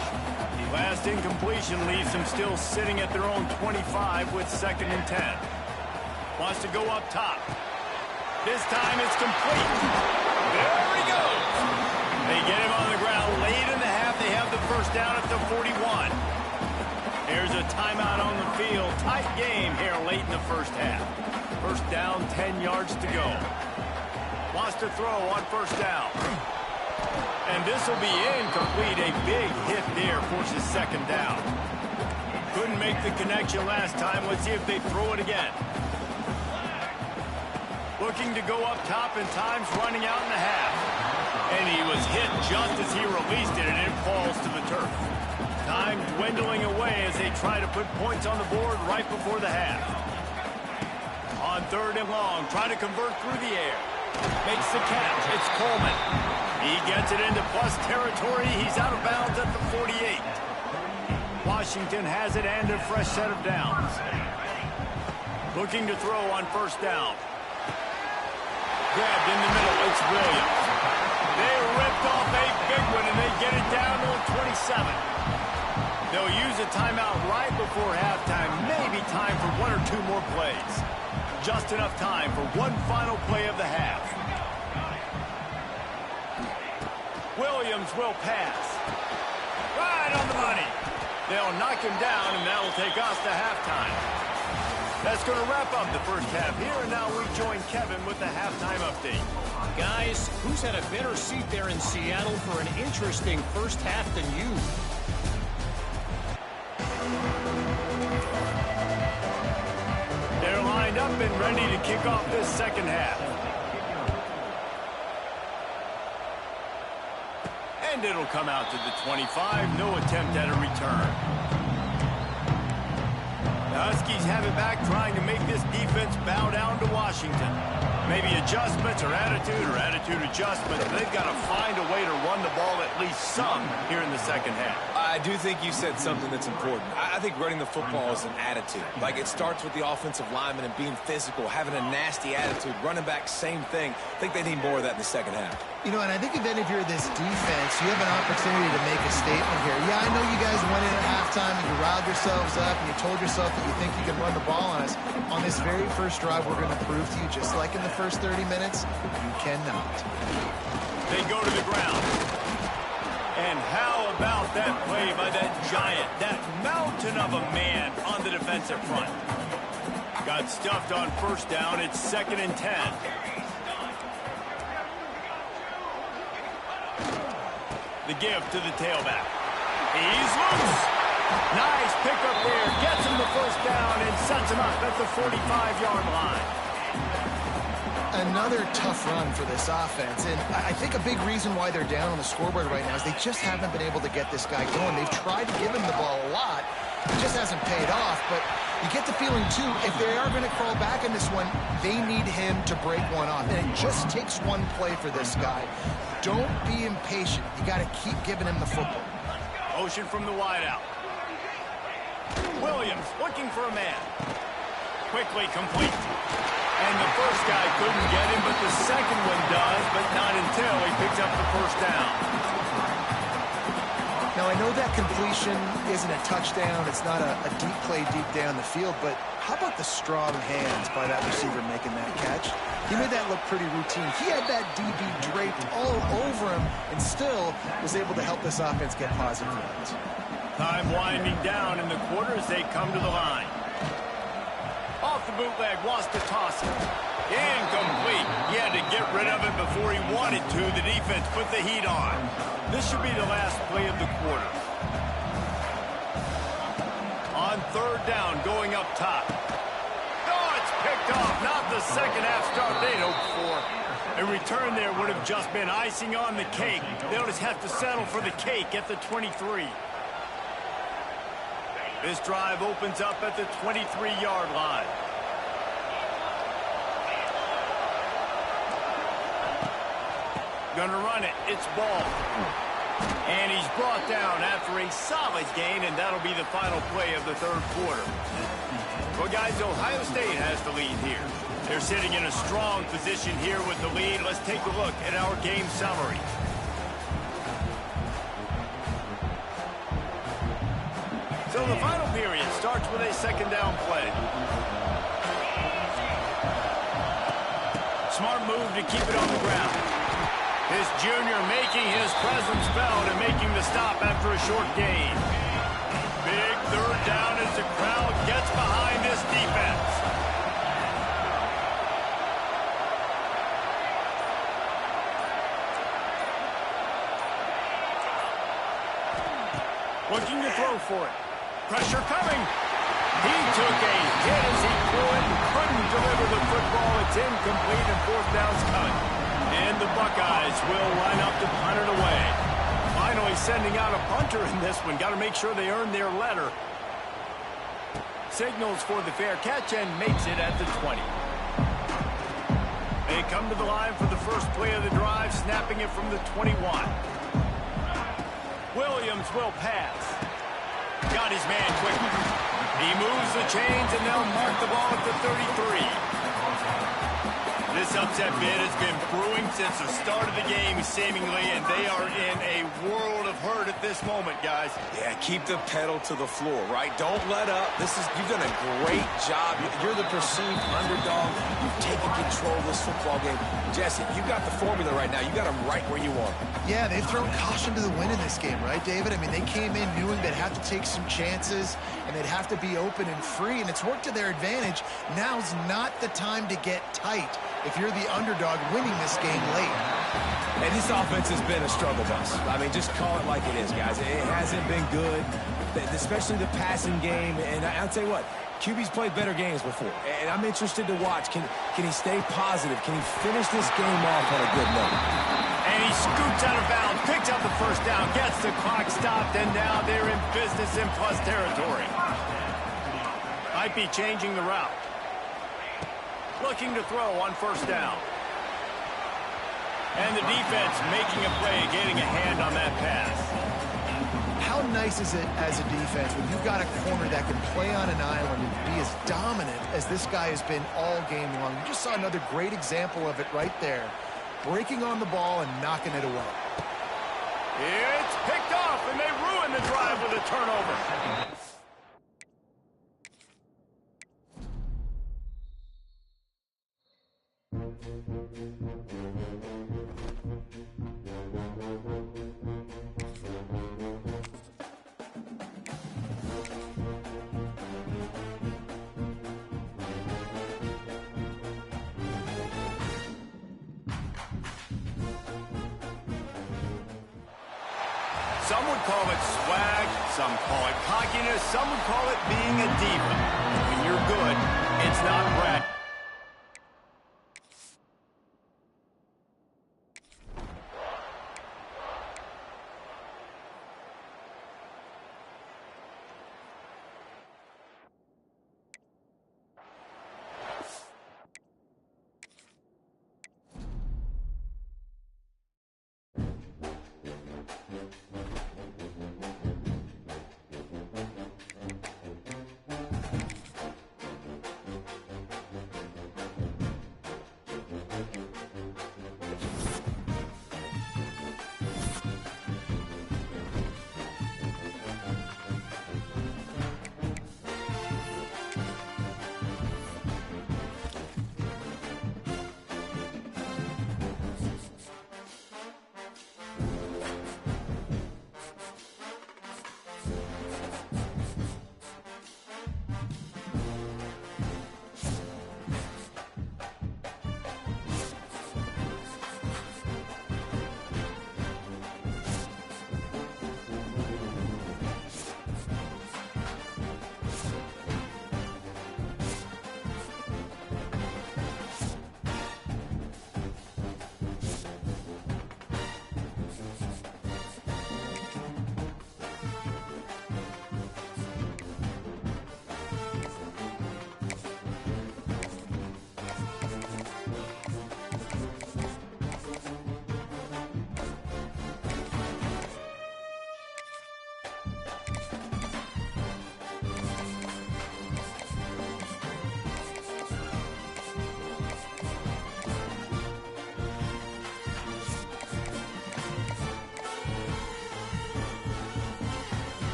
Last incompletion leaves them still sitting at their own 25 with 2nd and 10. Wants to go up top. This time it's complete. There he goes. They get him on the ground late in the half. They have the 1st down at the 41. Here's a timeout on the field. Tight game here late in the 1st half. 1st down, 10 yards to go. Wants to throw on 1st down. And this will be incomplete. A big hit there forces 2nd down. Couldn't make the connection last time. Let's see if they throw it again. Looking to go up top, and time's running out in the half. And he was hit just as he released it, and it falls to the turf. Time dwindling away as they try to put points on the board right before the half. On 3rd and long, trying to convert through the air. Makes the catch. It's Coleman. He gets it into plus territory. He's out of bounds at the 48. Washington has it and a fresh set of downs. Looking to throw on 1st down. Grabbed in the middle. It's Williams. They ripped off a big one, and they get it down to the 27. They'll use a timeout right before halftime. Maybe time for 1 or 2 more plays. Just enough time for one final play of the half. Williams will pass. Right on the money. They'll knock him down, and that'll take us to halftime. That's going to wrap up the first half here, and now we join Kevin with the halftime update. Guys, who's had a better seat there in Seattle for an interesting first half than you? They're lined up and ready to kick off this second half. And it'll come out to the 25. No attempt at a return. The Huskies have it back, trying to make this defense bow down to Washington. Maybe adjustments or attitude adjustments. They've got to find a way to run the ball at least some here in the second half. I do think you said something that's important. I think running the football is an attitude. Like, it starts with the offensive lineman and being physical, having a nasty attitude. Running back, same thing. I think they need more of that in the second half. You know, and I think if you're this defense, you have an opportunity to make a statement here. Yeah, I know you guys went in at halftime and you riled yourselves up and you told yourself that you think you can run the ball on us. On this very first drive, we're going to prove to you, just like in the first 30 minutes, you cannot. They go to the ground. And how about that play by that giant, that mountain of a man on the defensive front? Got stuffed on first down. It's 2nd and 10. The give to the tailback. He's loose. Nice pickup there. Gets him the first down and sets him up at the 45-yard line. Another tough run for this offense, and I think a big reason why they're down on the scoreboard right now is they just haven't been able to get this guy going. They've tried to give him the ball a lot. It just hasn't paid off, but you get the feeling, too, if they are going to crawl back in this one, they need him to break one off, and it just takes one play for this guy. Don't be impatient. You got to keep giving him the football. Motion from the wideout. Williams looking for a man. Quickly complete. And the first guy couldn't get him, but the second one does, but not until he picks up the first down. Now, I know that completion isn't a touchdown. It's not a deep play deep down the field, but how about the strong hands by that receiver making that catch? He made that look pretty routine. He had that DB draped all over him and still was able to help this offense get positive yards. Time winding down in the quarter as they come to the line. Off the bootleg, wants to toss it. Incomplete. He had to get rid of it before he wanted to. The defense put the heat on. This should be the last play of the quarter. On 3rd down, going up top. Oh, it's picked off. Not the second half start they'd hoped for. A return there would have just been icing on the cake. They'll just have to settle for the cake at the 23. This drive opens up at the 23-yard line. Gonna run it. It's ball. And he's brought down after a solid gain, and that'll be the final play of the 3rd quarter. Well, guys, Ohio State has the lead here. They're sitting in a strong position here with the lead. Let's take a look at our game summary. So the final period starts with a 2nd down play. Smart move to keep it on the ground. This junior making his presence felt and making the stop after a short gain. Big 3rd down as the crowd gets behind this defense. Looking to throw for it. Pressure coming. He took a hit as he threw it and couldn't deliver the football. It's incomplete and 4th down's coming. And the Buckeyes will line up to punt it away. Finally sending out a punter in this one. Got to make sure they earn their letter. Signals for the fair catch and makes it at the 20. They come to the line for the first play of the drive, snapping it from the 21. Williams will pass. Got his man quickly. He moves the chains, and they'll mark the ball at the 33. This upset bid has been brewing since the start of the game, seemingly, and they are in a world of hurt at this moment, guys. Yeah, keep the pedal to the floor, right? Don't let up. You've done a great job. You're the perceived underdog. You've taken control of this football game. Jesse, you got the formula right now. You got them right where you want them. Yeah, they've thrown caution to the wind in this game, right, David? I mean, they came in knowing they'd have to take some chances, and they'd have to be open and free, and it's worked to their advantage. Now's not the time to get tight if you're the underdog winning this game late. And this offense has been a struggle bus. I mean, just call it like it is, guys. It hasn't been good, especially the passing game. And I'll tell you what, QB's played better games before. And I'm interested to watch. Can he stay positive? Can he finish this game off on a good note? And he scoots out of bounds, picks up the first down, gets the clock stopped, and now they're in business in plus territory. Might be changing the route. Looking to throw on first down. And the defense making a play, getting a hand on that pass. How nice is it as a defense when you've got a corner that can play on an island and be as dominant as this guy has been all game long? You just saw another great example of it right there. Breaking on the ball and knocking it away. It's picked off, and they ruin the drive with a turnover. Some would call it swag, some call it cockiness, some would call it being a diva. When you're good, it's not brag.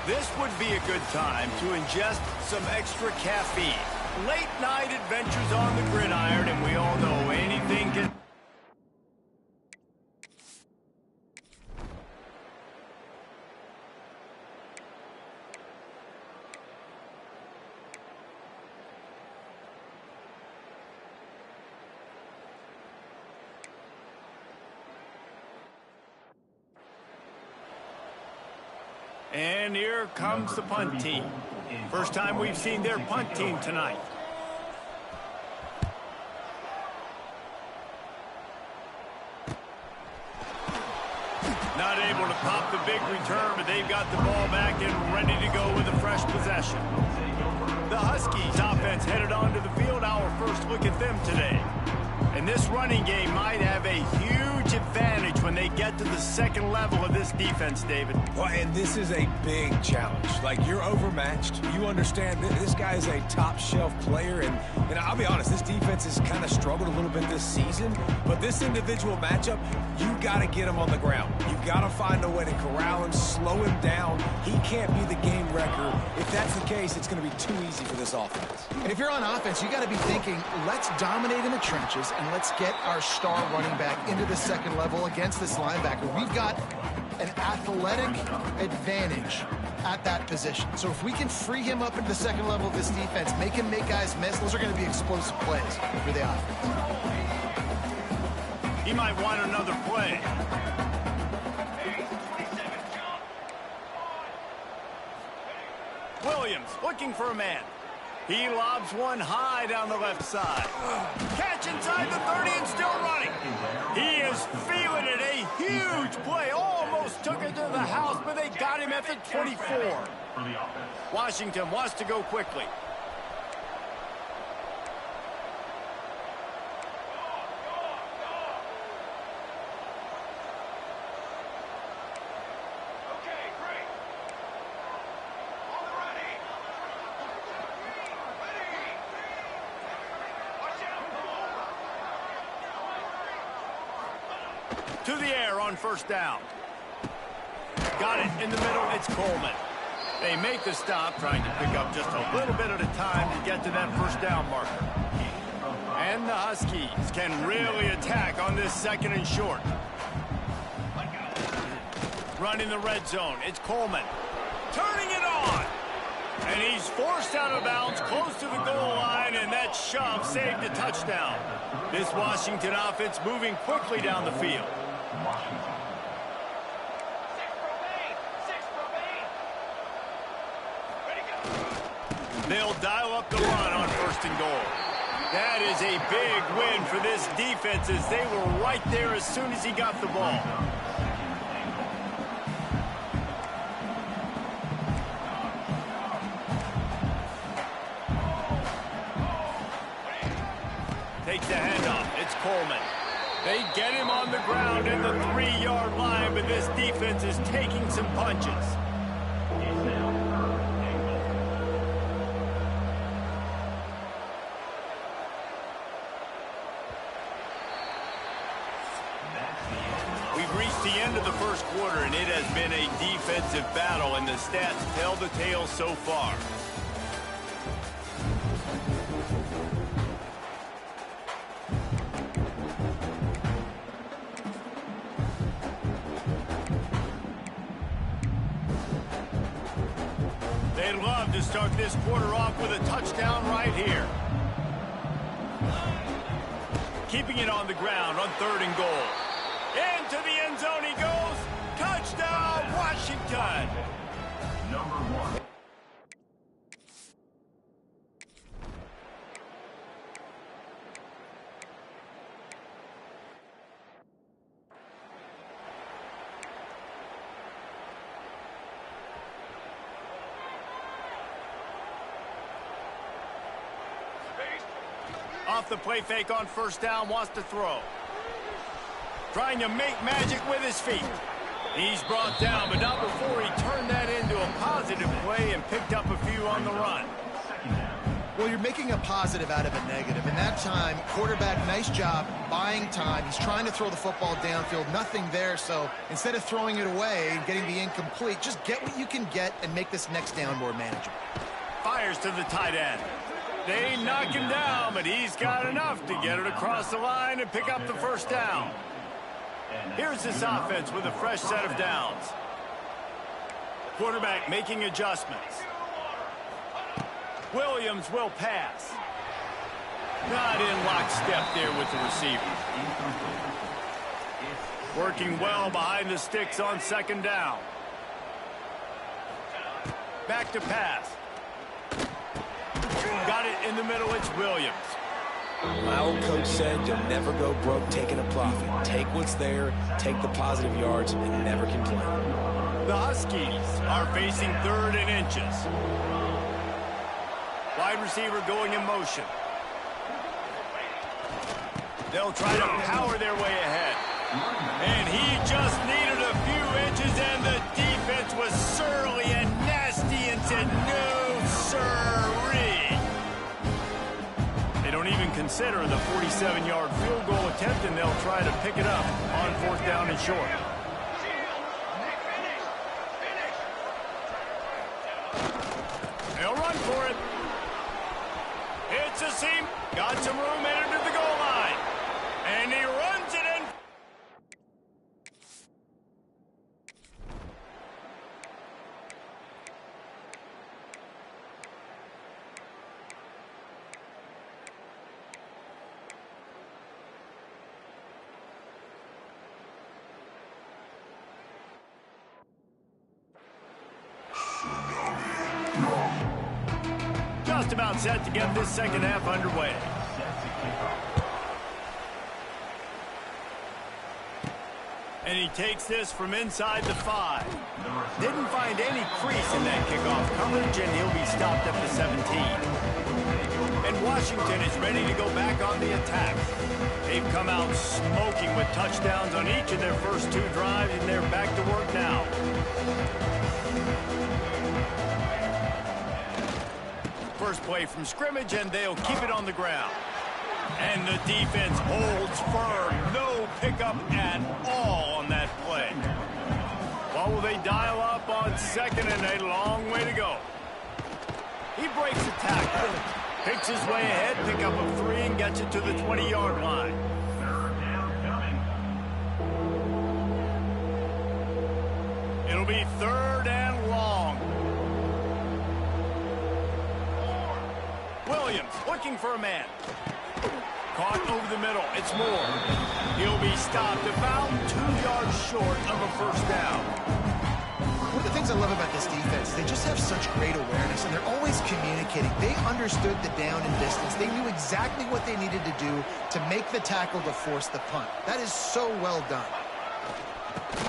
This would be a good time to ingest some extra caffeine. Late night adventures on the gridiron, and we all know anything can... And here comes the punt team. First time we've seen their punt team tonight. Not able to pop the big return, but they've got the ball back and ready to go with a fresh possession. The Huskies offense headed onto the field. Our first look at them today. And this running game might have a huge advantage when they get to the second level of this defense, David. Well, and this is a big challenge. Like, you're overmatched. You understand that this guy is a top-shelf player. And I'll be honest, this defense has kind of struggled a little bit this season. But this individual matchup, you got to get him on the ground. You got to find a way to corral him, slow him down. He can't be the game wrecker. If that's the case, it's going to be too easy for this offense. And if you're on offense, you got to be thinking, let's dominate in the trenches and let's get our star running back into the second level against this linebacker. We've got an athletic advantage at that position. So if we can free him up into the second level of this defense, make him make guys miss, those are going to be explosive plays for the offense. He might want another play. Williams looking for a man. He lobs one high down the left side. Catch inside the 30 and still running. He is feeling it. A huge play. Almost took it to the house, but they got him at the 24. Washington wants to go quickly. To the air on first down. Got it in the middle. It's Coleman. They make the stop, trying to pick up just a little bit at a time to get to that first down marker. And the Huskies can really attack on this second and short. Running the red zone. It's Coleman. Turning it on. And he's forced out of bounds close to the goal line, and that shove saved a touchdown. This Washington offense moving quickly down the field. They'll dial up the run on first and goal. That is a big win for this defense, as they were right there as soon as he got the ball. Takes the handoff. It's Coleman. They get him on the ground in the 3-yard line, but this defense is taking some punches. We've reached the end of the first quarter, and it has been a defensive battle, and the stats tell the tale so far. They'd love to start this quarter off with a touchdown right here. Keeping it on the ground on third and goal. Into the end zone he goes. Touchdown, Washington. Number 1. Off the play fake on first down, wants to throw. Trying to make magic with his feet. He's brought down, but not before he turned that into a positive play and picked up a few on the run. Well, you're making a positive out of a negative. And that time, quarterback, nice job buying time. He's trying to throw the football downfield. Nothing there, so instead of throwing it away and getting the incomplete, just get what you can get and make this next down more manageable. Fires to the tight end. They knock him down, but he's got enough to get it across the line and pick up the first down. Here's this offense with a fresh set of downs. Quarterback making adjustments. Williams will pass. Not in lockstep there with the receiver. Working well behind the sticks on second down. Back to pass. Got it in the middle. It's Williams. My old coach said you'll never go broke taking a profit. Take what's there, take the positive yards, and never complain. The Huskies are facing third and inches. Wide receiver going in motion. They'll try to power their way ahead. And he just needed a few inches, and the defense was surly and nasty and said, no, sirree. They don't even consider the 47-yard field goal attempt, and they'll try to pick it up on fourth down and short. They'll run for it. It's a seam. Got some room headed to the goal line. And he runs it in. Just about set to get this second half underway. And he takes this from inside the 5. Didn't find any crease in that kickoff coverage, and he'll be stopped at the 17. And Washington is ready to go back on the attack. They've come out smoking with touchdowns on each of their first 2 drives, and they're back to work now. First play from scrimmage, and they'll keep it on the ground. And the defense holds firm. No pickup at all dial up on second and a long way to go. He breaks the tackle, picks his way ahead, pick up a 3 and gets it to the 20-yard line. Third down coming. It'll be 3rd and long. Williams looking for a man. Caught over the middle. It's Moore. He'll be stopped about 2 yards short of a first down. One of the things I love about this defense is they just have such great awareness, and they're always communicating. They understood the down and distance. They knew exactly what they needed to do to make the tackle to force the punt. That is so well done.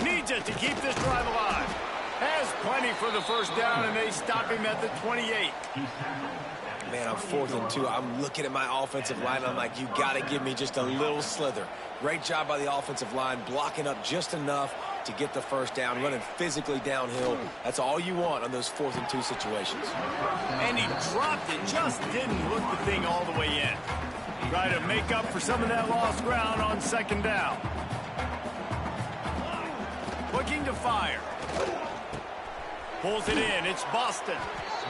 Needs it to keep this drive alive. Has plenty for the first down, and they stop him at the 28. Man, I'm 4th and 2. I'm looking at my offensive line. I'm like, you got to give me just a little slither. Great job by the offensive line, blocking up just enough to get the first down, running physically downhill. That's all you want on those 4th and 2 situations. And he dropped it, just didn't hook the thing all the way in. Try to make up for some of that lost ground on second down. Looking to fire. Pulls it in. It's Boston.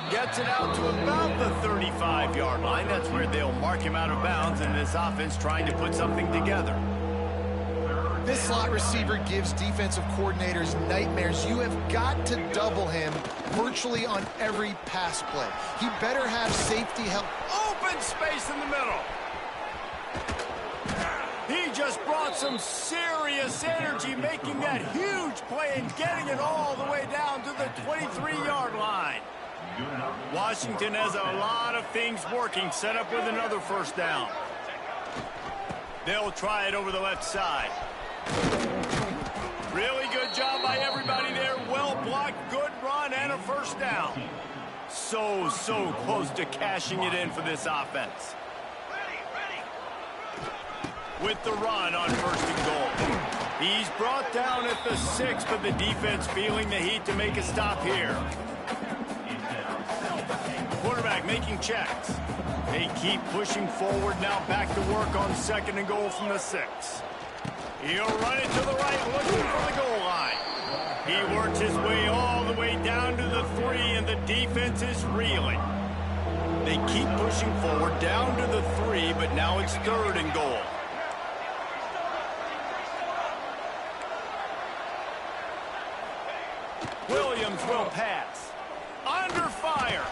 Gets it out to about the 35-yard line. That's where they'll mark him out of bounds in this offense trying to put something together. This slot receiver gives defensive coordinators nightmares. You have got to double him virtually on every pass play. He better have safety help. Open space in the middle. He just brought some serious energy making that huge play and getting it all the way down to the 23-yard line. Washington has a lot of things working, set up with another first down. They'll try it over the left side. Really good job by everybody there. Well blocked, good run, and a first down. So close to cashing it in for this offense. With the run on 1st and goal. He's brought down at the 6, but the defense feeling the heat to make a stop here. Quarterback making checks. They keep pushing forward now, back to work on 2nd and goal from the 6. He'll run it to the right, looking for the goal line. He works his way all the way down to the 3, and the defense is reeling. They keep pushing forward down to the 3, but now it's 3rd and goal. Williams will pass. Under fire.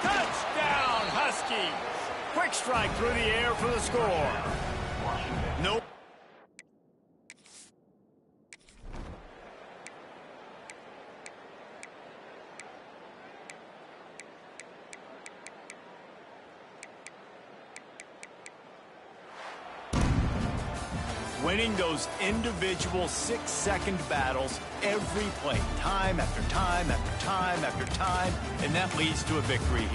Touchdown, Huskies. Quick strike through the air for the score. Nope. Winning those individual 6-second battles every play, time after time after time after time, and that leads to a victory here.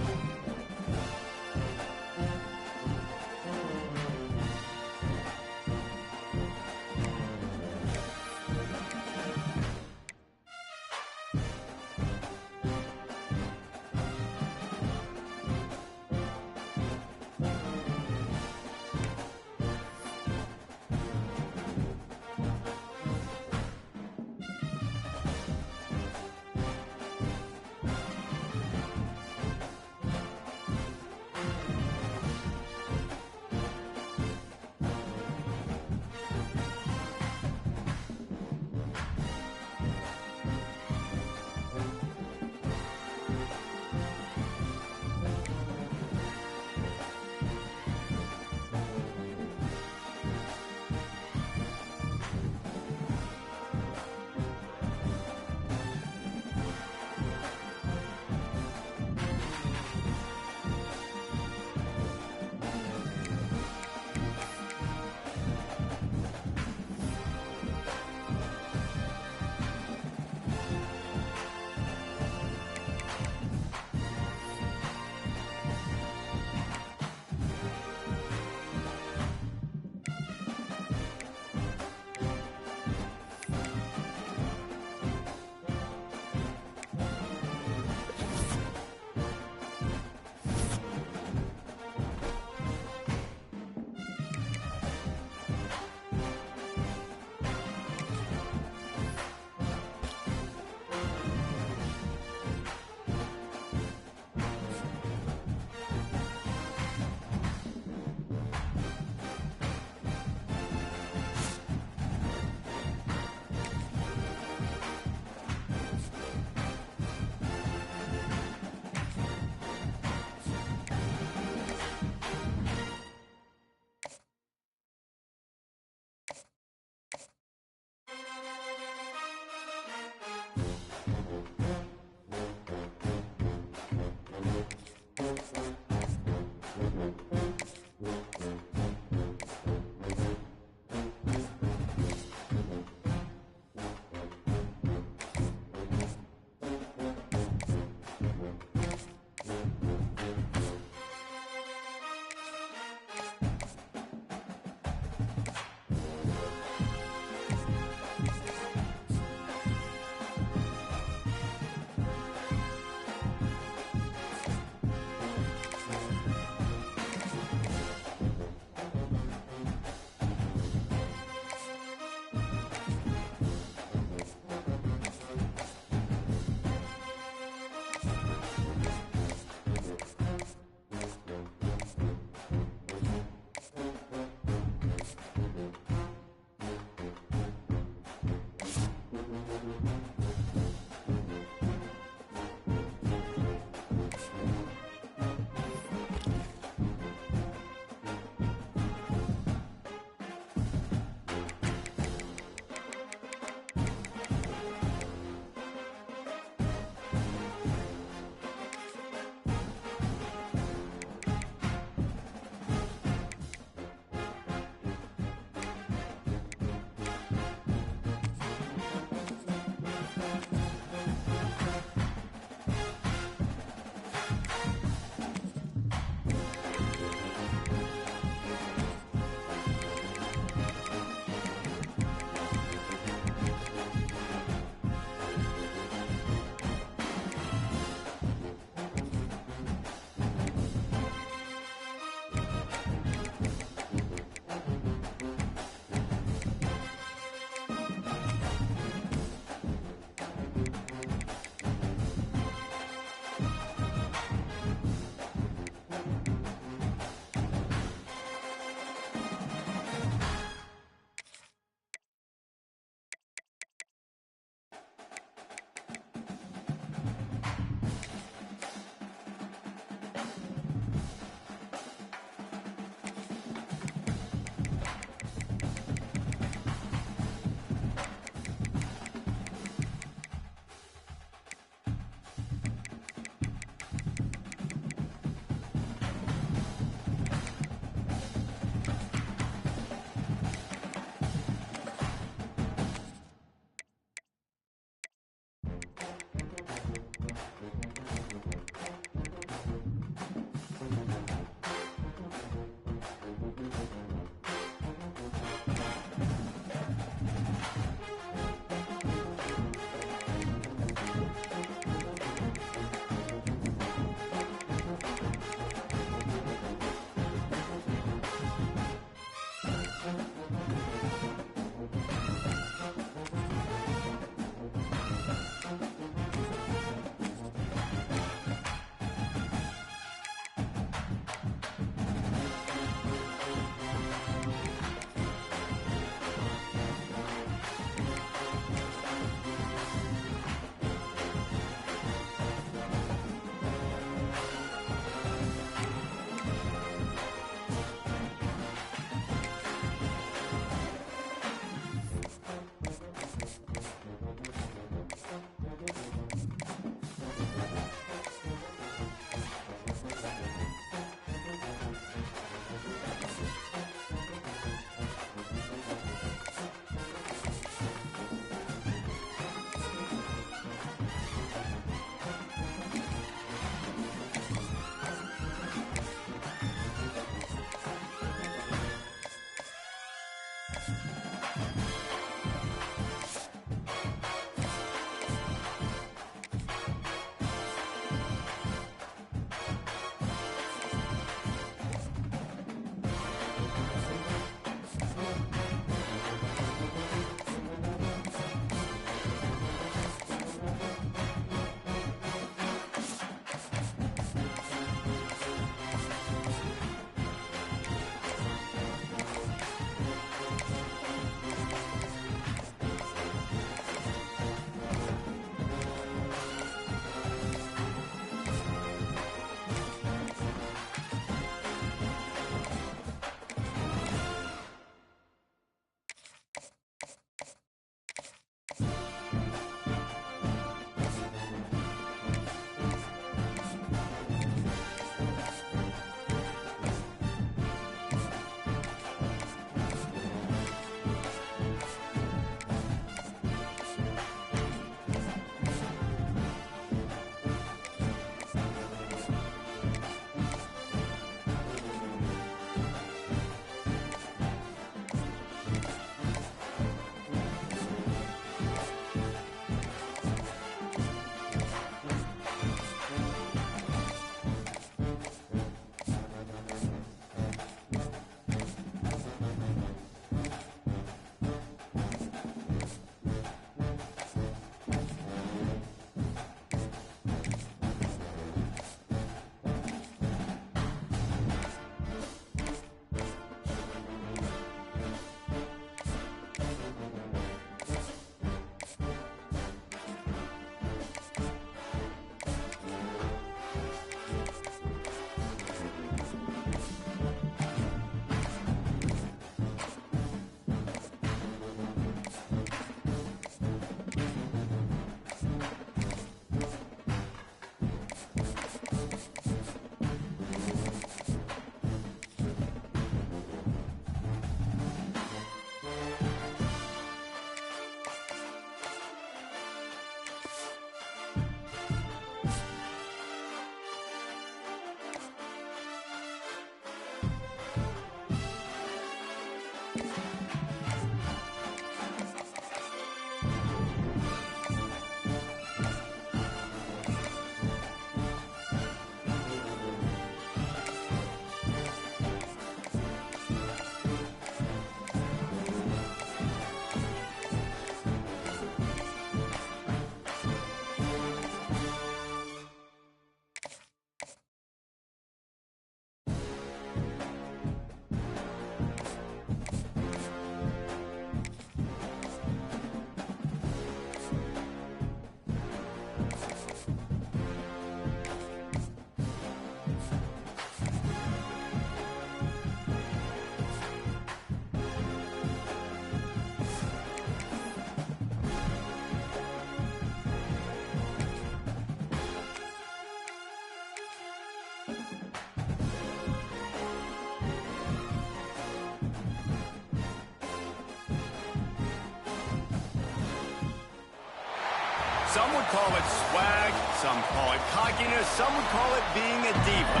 Some would call it swag, some call it cockiness, some would call it being a diva.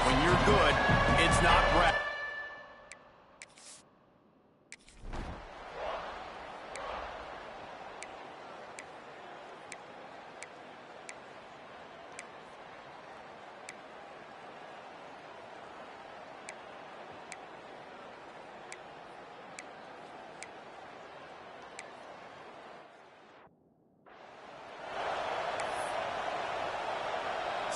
When you're good, it's not brag.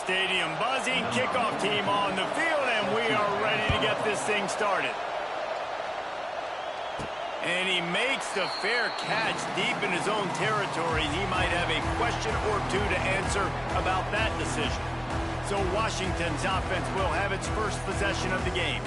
Stadium buzzing, kickoff team on the field, and we are ready to get this thing started. And he makes the fair catch deep in his own territory. He might have a question or two to answer about that decision. So Washington's offense will have its first possession of the game.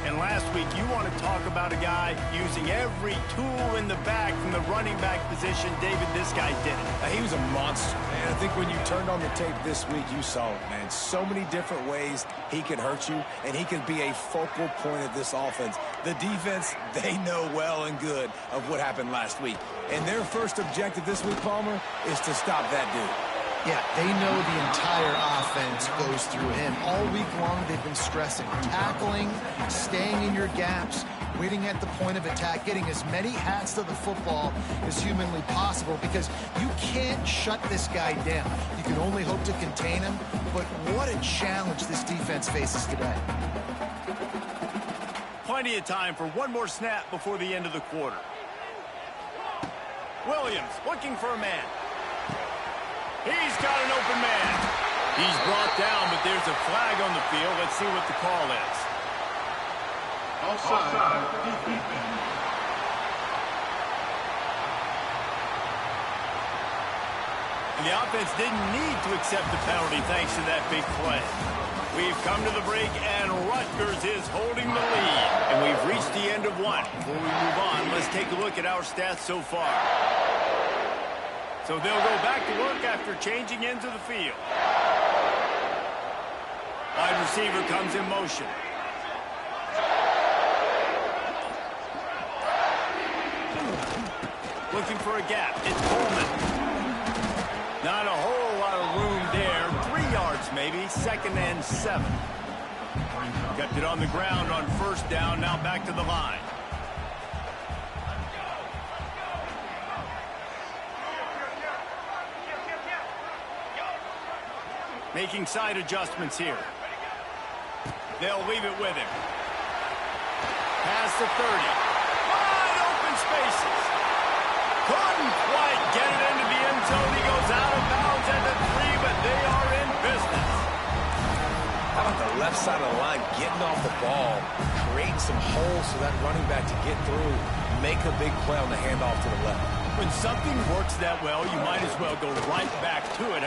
And last week, you want to talk about a guy using every tool in the bag from the running back position. David, this guy did it. He was a monster, man. I think when you turned on the tape this week, you saw it, man. So many different ways he could hurt you, and he could be a focal point of this offense. The defense, they know well and good of what happened last week. And their first objective this week, Palmer, is to stop that dude. Yeah, they know the entire offense goes through him. All week long, they've been stressing tackling, staying in your gaps, waiting at the point of attack, getting as many hats to the football as humanly possible, because you can't shut this guy down. You can only hope to contain him, but what a challenge this defense faces today. Plenty of time for one more snap before the end of the quarter. Williams looking for a man. He's got an open man. He's brought down, but there's a flag on the field. Let's see what the call is. Offside. And the offense didn't need to accept the penalty thanks to that big play. We've come to the break, and Rutgers is holding the lead. And we've reached the end of one. Before we move on, let's take a look at our stats so far. So they'll go back to work after changing into the field. Wide receiver comes in motion. Looking for a gap. It's Coleman. Not a whole lot of room there. 3 yards maybe. 2nd and 7. Kept it on the ground on first down. Now back to the line. Making side adjustments here. They'll leave it with him. Past the 30. Wide open spaces. Couldn't quite get it into the end zone. He goes out of bounds at the 3, but they are in business. How about the left side of the line getting off the ball, creating some holes for that running back to get through, make a big play on the handoff to the left. When something works that well, you might as well go right back to it.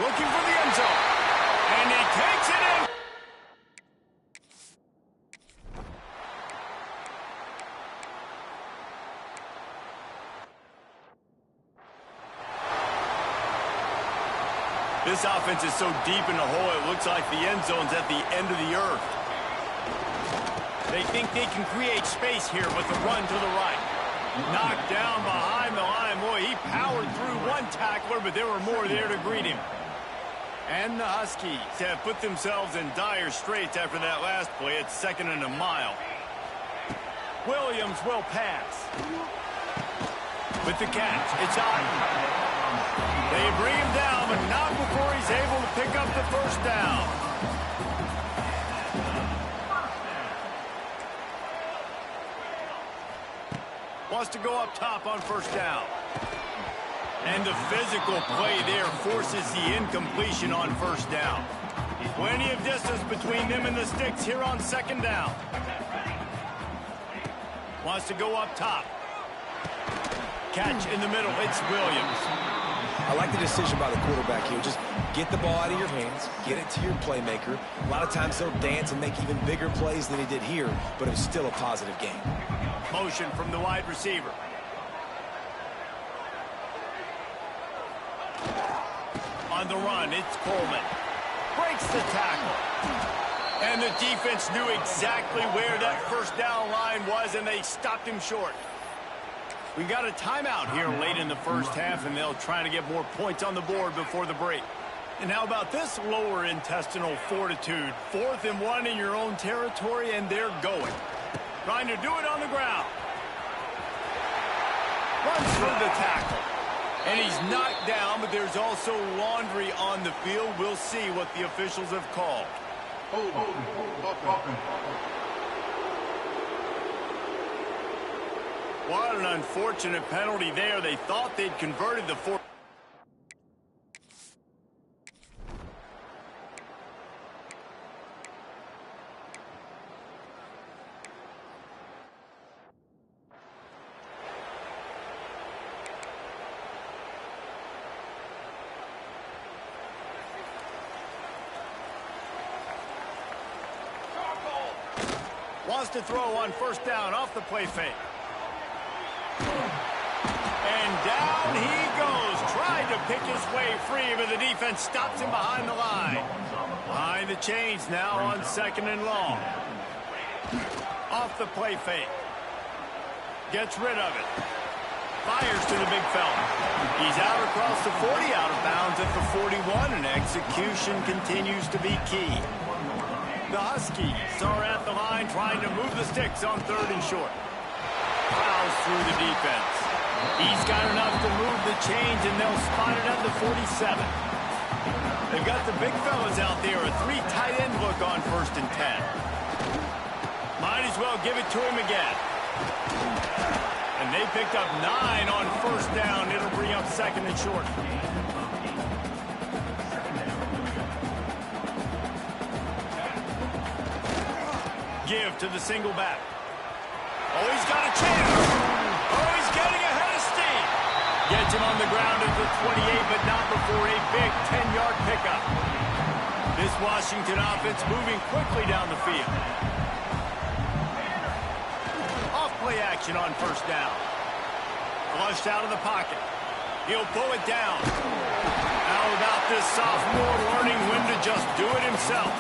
Looking for the end zone. And he takes it in. This offense is so deep in the hole, it looks like the end zone's at the end of the earth. They think they can create space here with the run to the right. Knocked down behind the line. Boy, he powered through one tackler, but there were more there to greet him. And the Huskies have put themselves in dire straits after that last play. It's 2nd and a mile. Williams will pass. With the catch, it's on. They bring him down, but not before he's able to pick up the first down. Wants to go up top on first down. And the physical play there forces the incompletion on first down. Plenty of distance between them and the sticks here on 2nd down. Wants to go up top. Catch in the middle. It's Williams. I like the decision by the quarterback here. Just get the ball out of your hands, get it to your playmaker. A lot of times he'll dance and make even bigger plays than he did here, but it was still a positive game. Motion from the wide receiver. On the run, it's Coleman. Breaks the tackle. And the defense knew exactly where that first down line was, and they stopped him short. We got a timeout here late in the first half, and they'll try to get more points on the board before the break. And how about this lower intestinal fortitude? 4th and 1 in your own territory, and they're going. Trying to do it on the ground. Runs through the tackle. And he's knocked down, but there's also laundry on the field. We'll see what the officials have called. What an unfortunate penalty there. They thought they'd converted the fourth. Wants to throw on first down off the play fake. And down he goes. Tried to pick his way free, but the defense stops him behind the line. Behind the chains now on 2nd and long. Off the play fake. Gets rid of it. Fires to the big fella. He's out across the 40, out of bounds at the 41, and execution continues to be key. The Huskies are at the line trying to move the sticks on 3rd and short. Plows through the defense. He's got enough to move the chains, and they'll spot it at the 47. They've got the big fellas out there, a 3 tight end look on 1st and 10. Might as well give it to him again. And they picked up 9 on 1st down. It'll bring up 2nd and short. Give to the single back. Oh, he's got a chance. Oh, he's getting ahead of steam. Gets him on the ground at the 28, but not before a big 10-yard pickup. This Washington offense moving quickly down the field. Off play action on 1st down. Flushed out of the pocket. He'll pull it down. How about this sophomore learning when to just do it himself?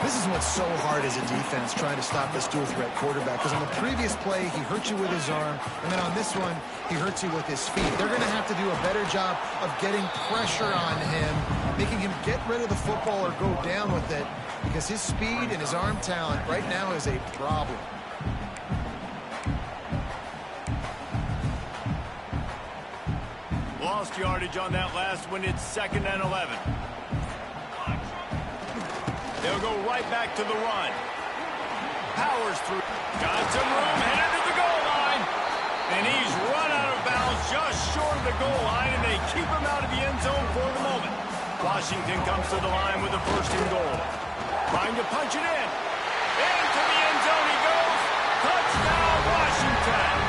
This is what's so hard as a defense, trying to stop this dual-threat quarterback. Because on the previous play, he hurt you with his arm. And then on this one, he hurts you with his feet. They're going to have to do a better job of getting pressure on him, making him get rid of the football or go down with it. Because his speed and his arm talent right now is a problem. Lost yardage on that last one. It's 2nd and 11. They'll go right back to the run. Powers through. Got some room, headed to the goal line. And he's run out of bounds just short of the goal line, and they keep him out of the end zone for the moment. Washington comes to the line with a 1st and goal. Trying to punch it in. Into the end zone he goes. Touchdown, Washington.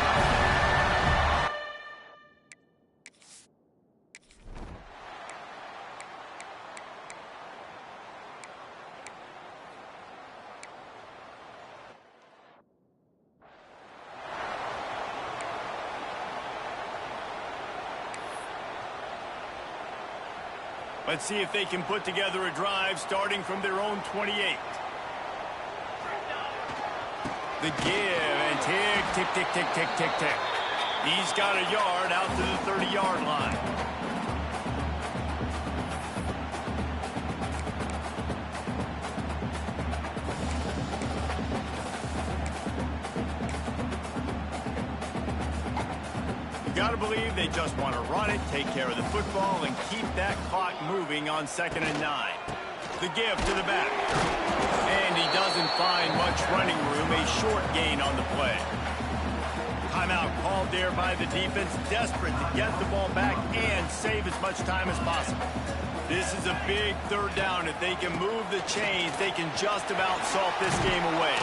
Let's see if they can put together a drive starting from their own 28. The give and tick, tick, tick, tick, tick, tick, tick. He's got a yard out to the 30-yard line. Got to believe they just want to run it, take care of the football, and keep that clock moving on 2nd and 9. The give to the back. And he doesn't find much running room, a short gain on the play. Timeout called there by the defense, desperate to get the ball back and save as much time as possible. This is a big 3rd down. If they can move the chains, they can just about salt this game away.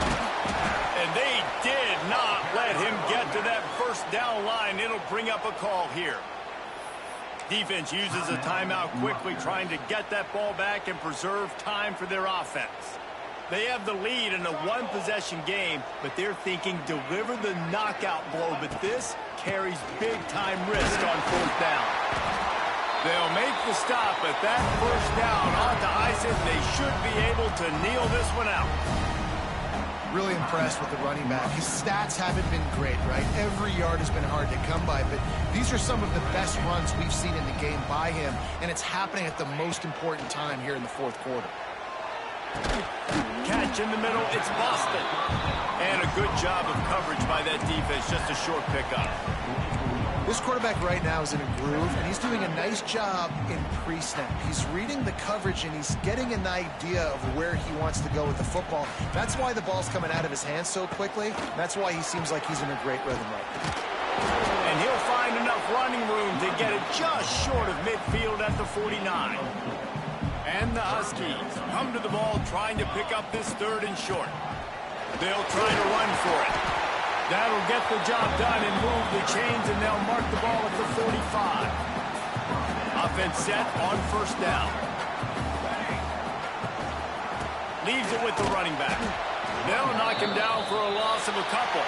And they did not let him get to that 1st down line. It'll bring up a call here. Defense uses a timeout quickly, trying to get that ball back and preserve time for their offense. They have the lead in a 1-possession game, but they're thinking deliver the knockout blow. But this carries big-time risk on 4th down. They'll make the stop, but that 1st down ought to ice it. They should be able to kneel this one out. really impressed with the running back. His stats haven't been great, right? Every yard has been hard to come by, but these are some of the best runs we've seen in the game by him, and it's happening at the most important time here in the fourth quarter. Catch in the middle, it's Boston. And a good job of coverage by that defense, just a short pickup. This quarterback right now is in a groove, and he's doing a nice job in pre-snap. He's reading the coverage, and he's getting an idea of where he wants to go with the football. That's why the ball's coming out of his hands so quickly. That's why he seems like he's in a great rhythm right now. And he'll find enough running room to get it just short of midfield at the 49. And the Huskies come to the ball trying to pick up this third and short. They'll try to run for it. That'll get the job done and move the chains, and they'll mark the ball at the 45. Offense set on first down. Leaves it with the running back. They'll knock him down for a loss of a couple.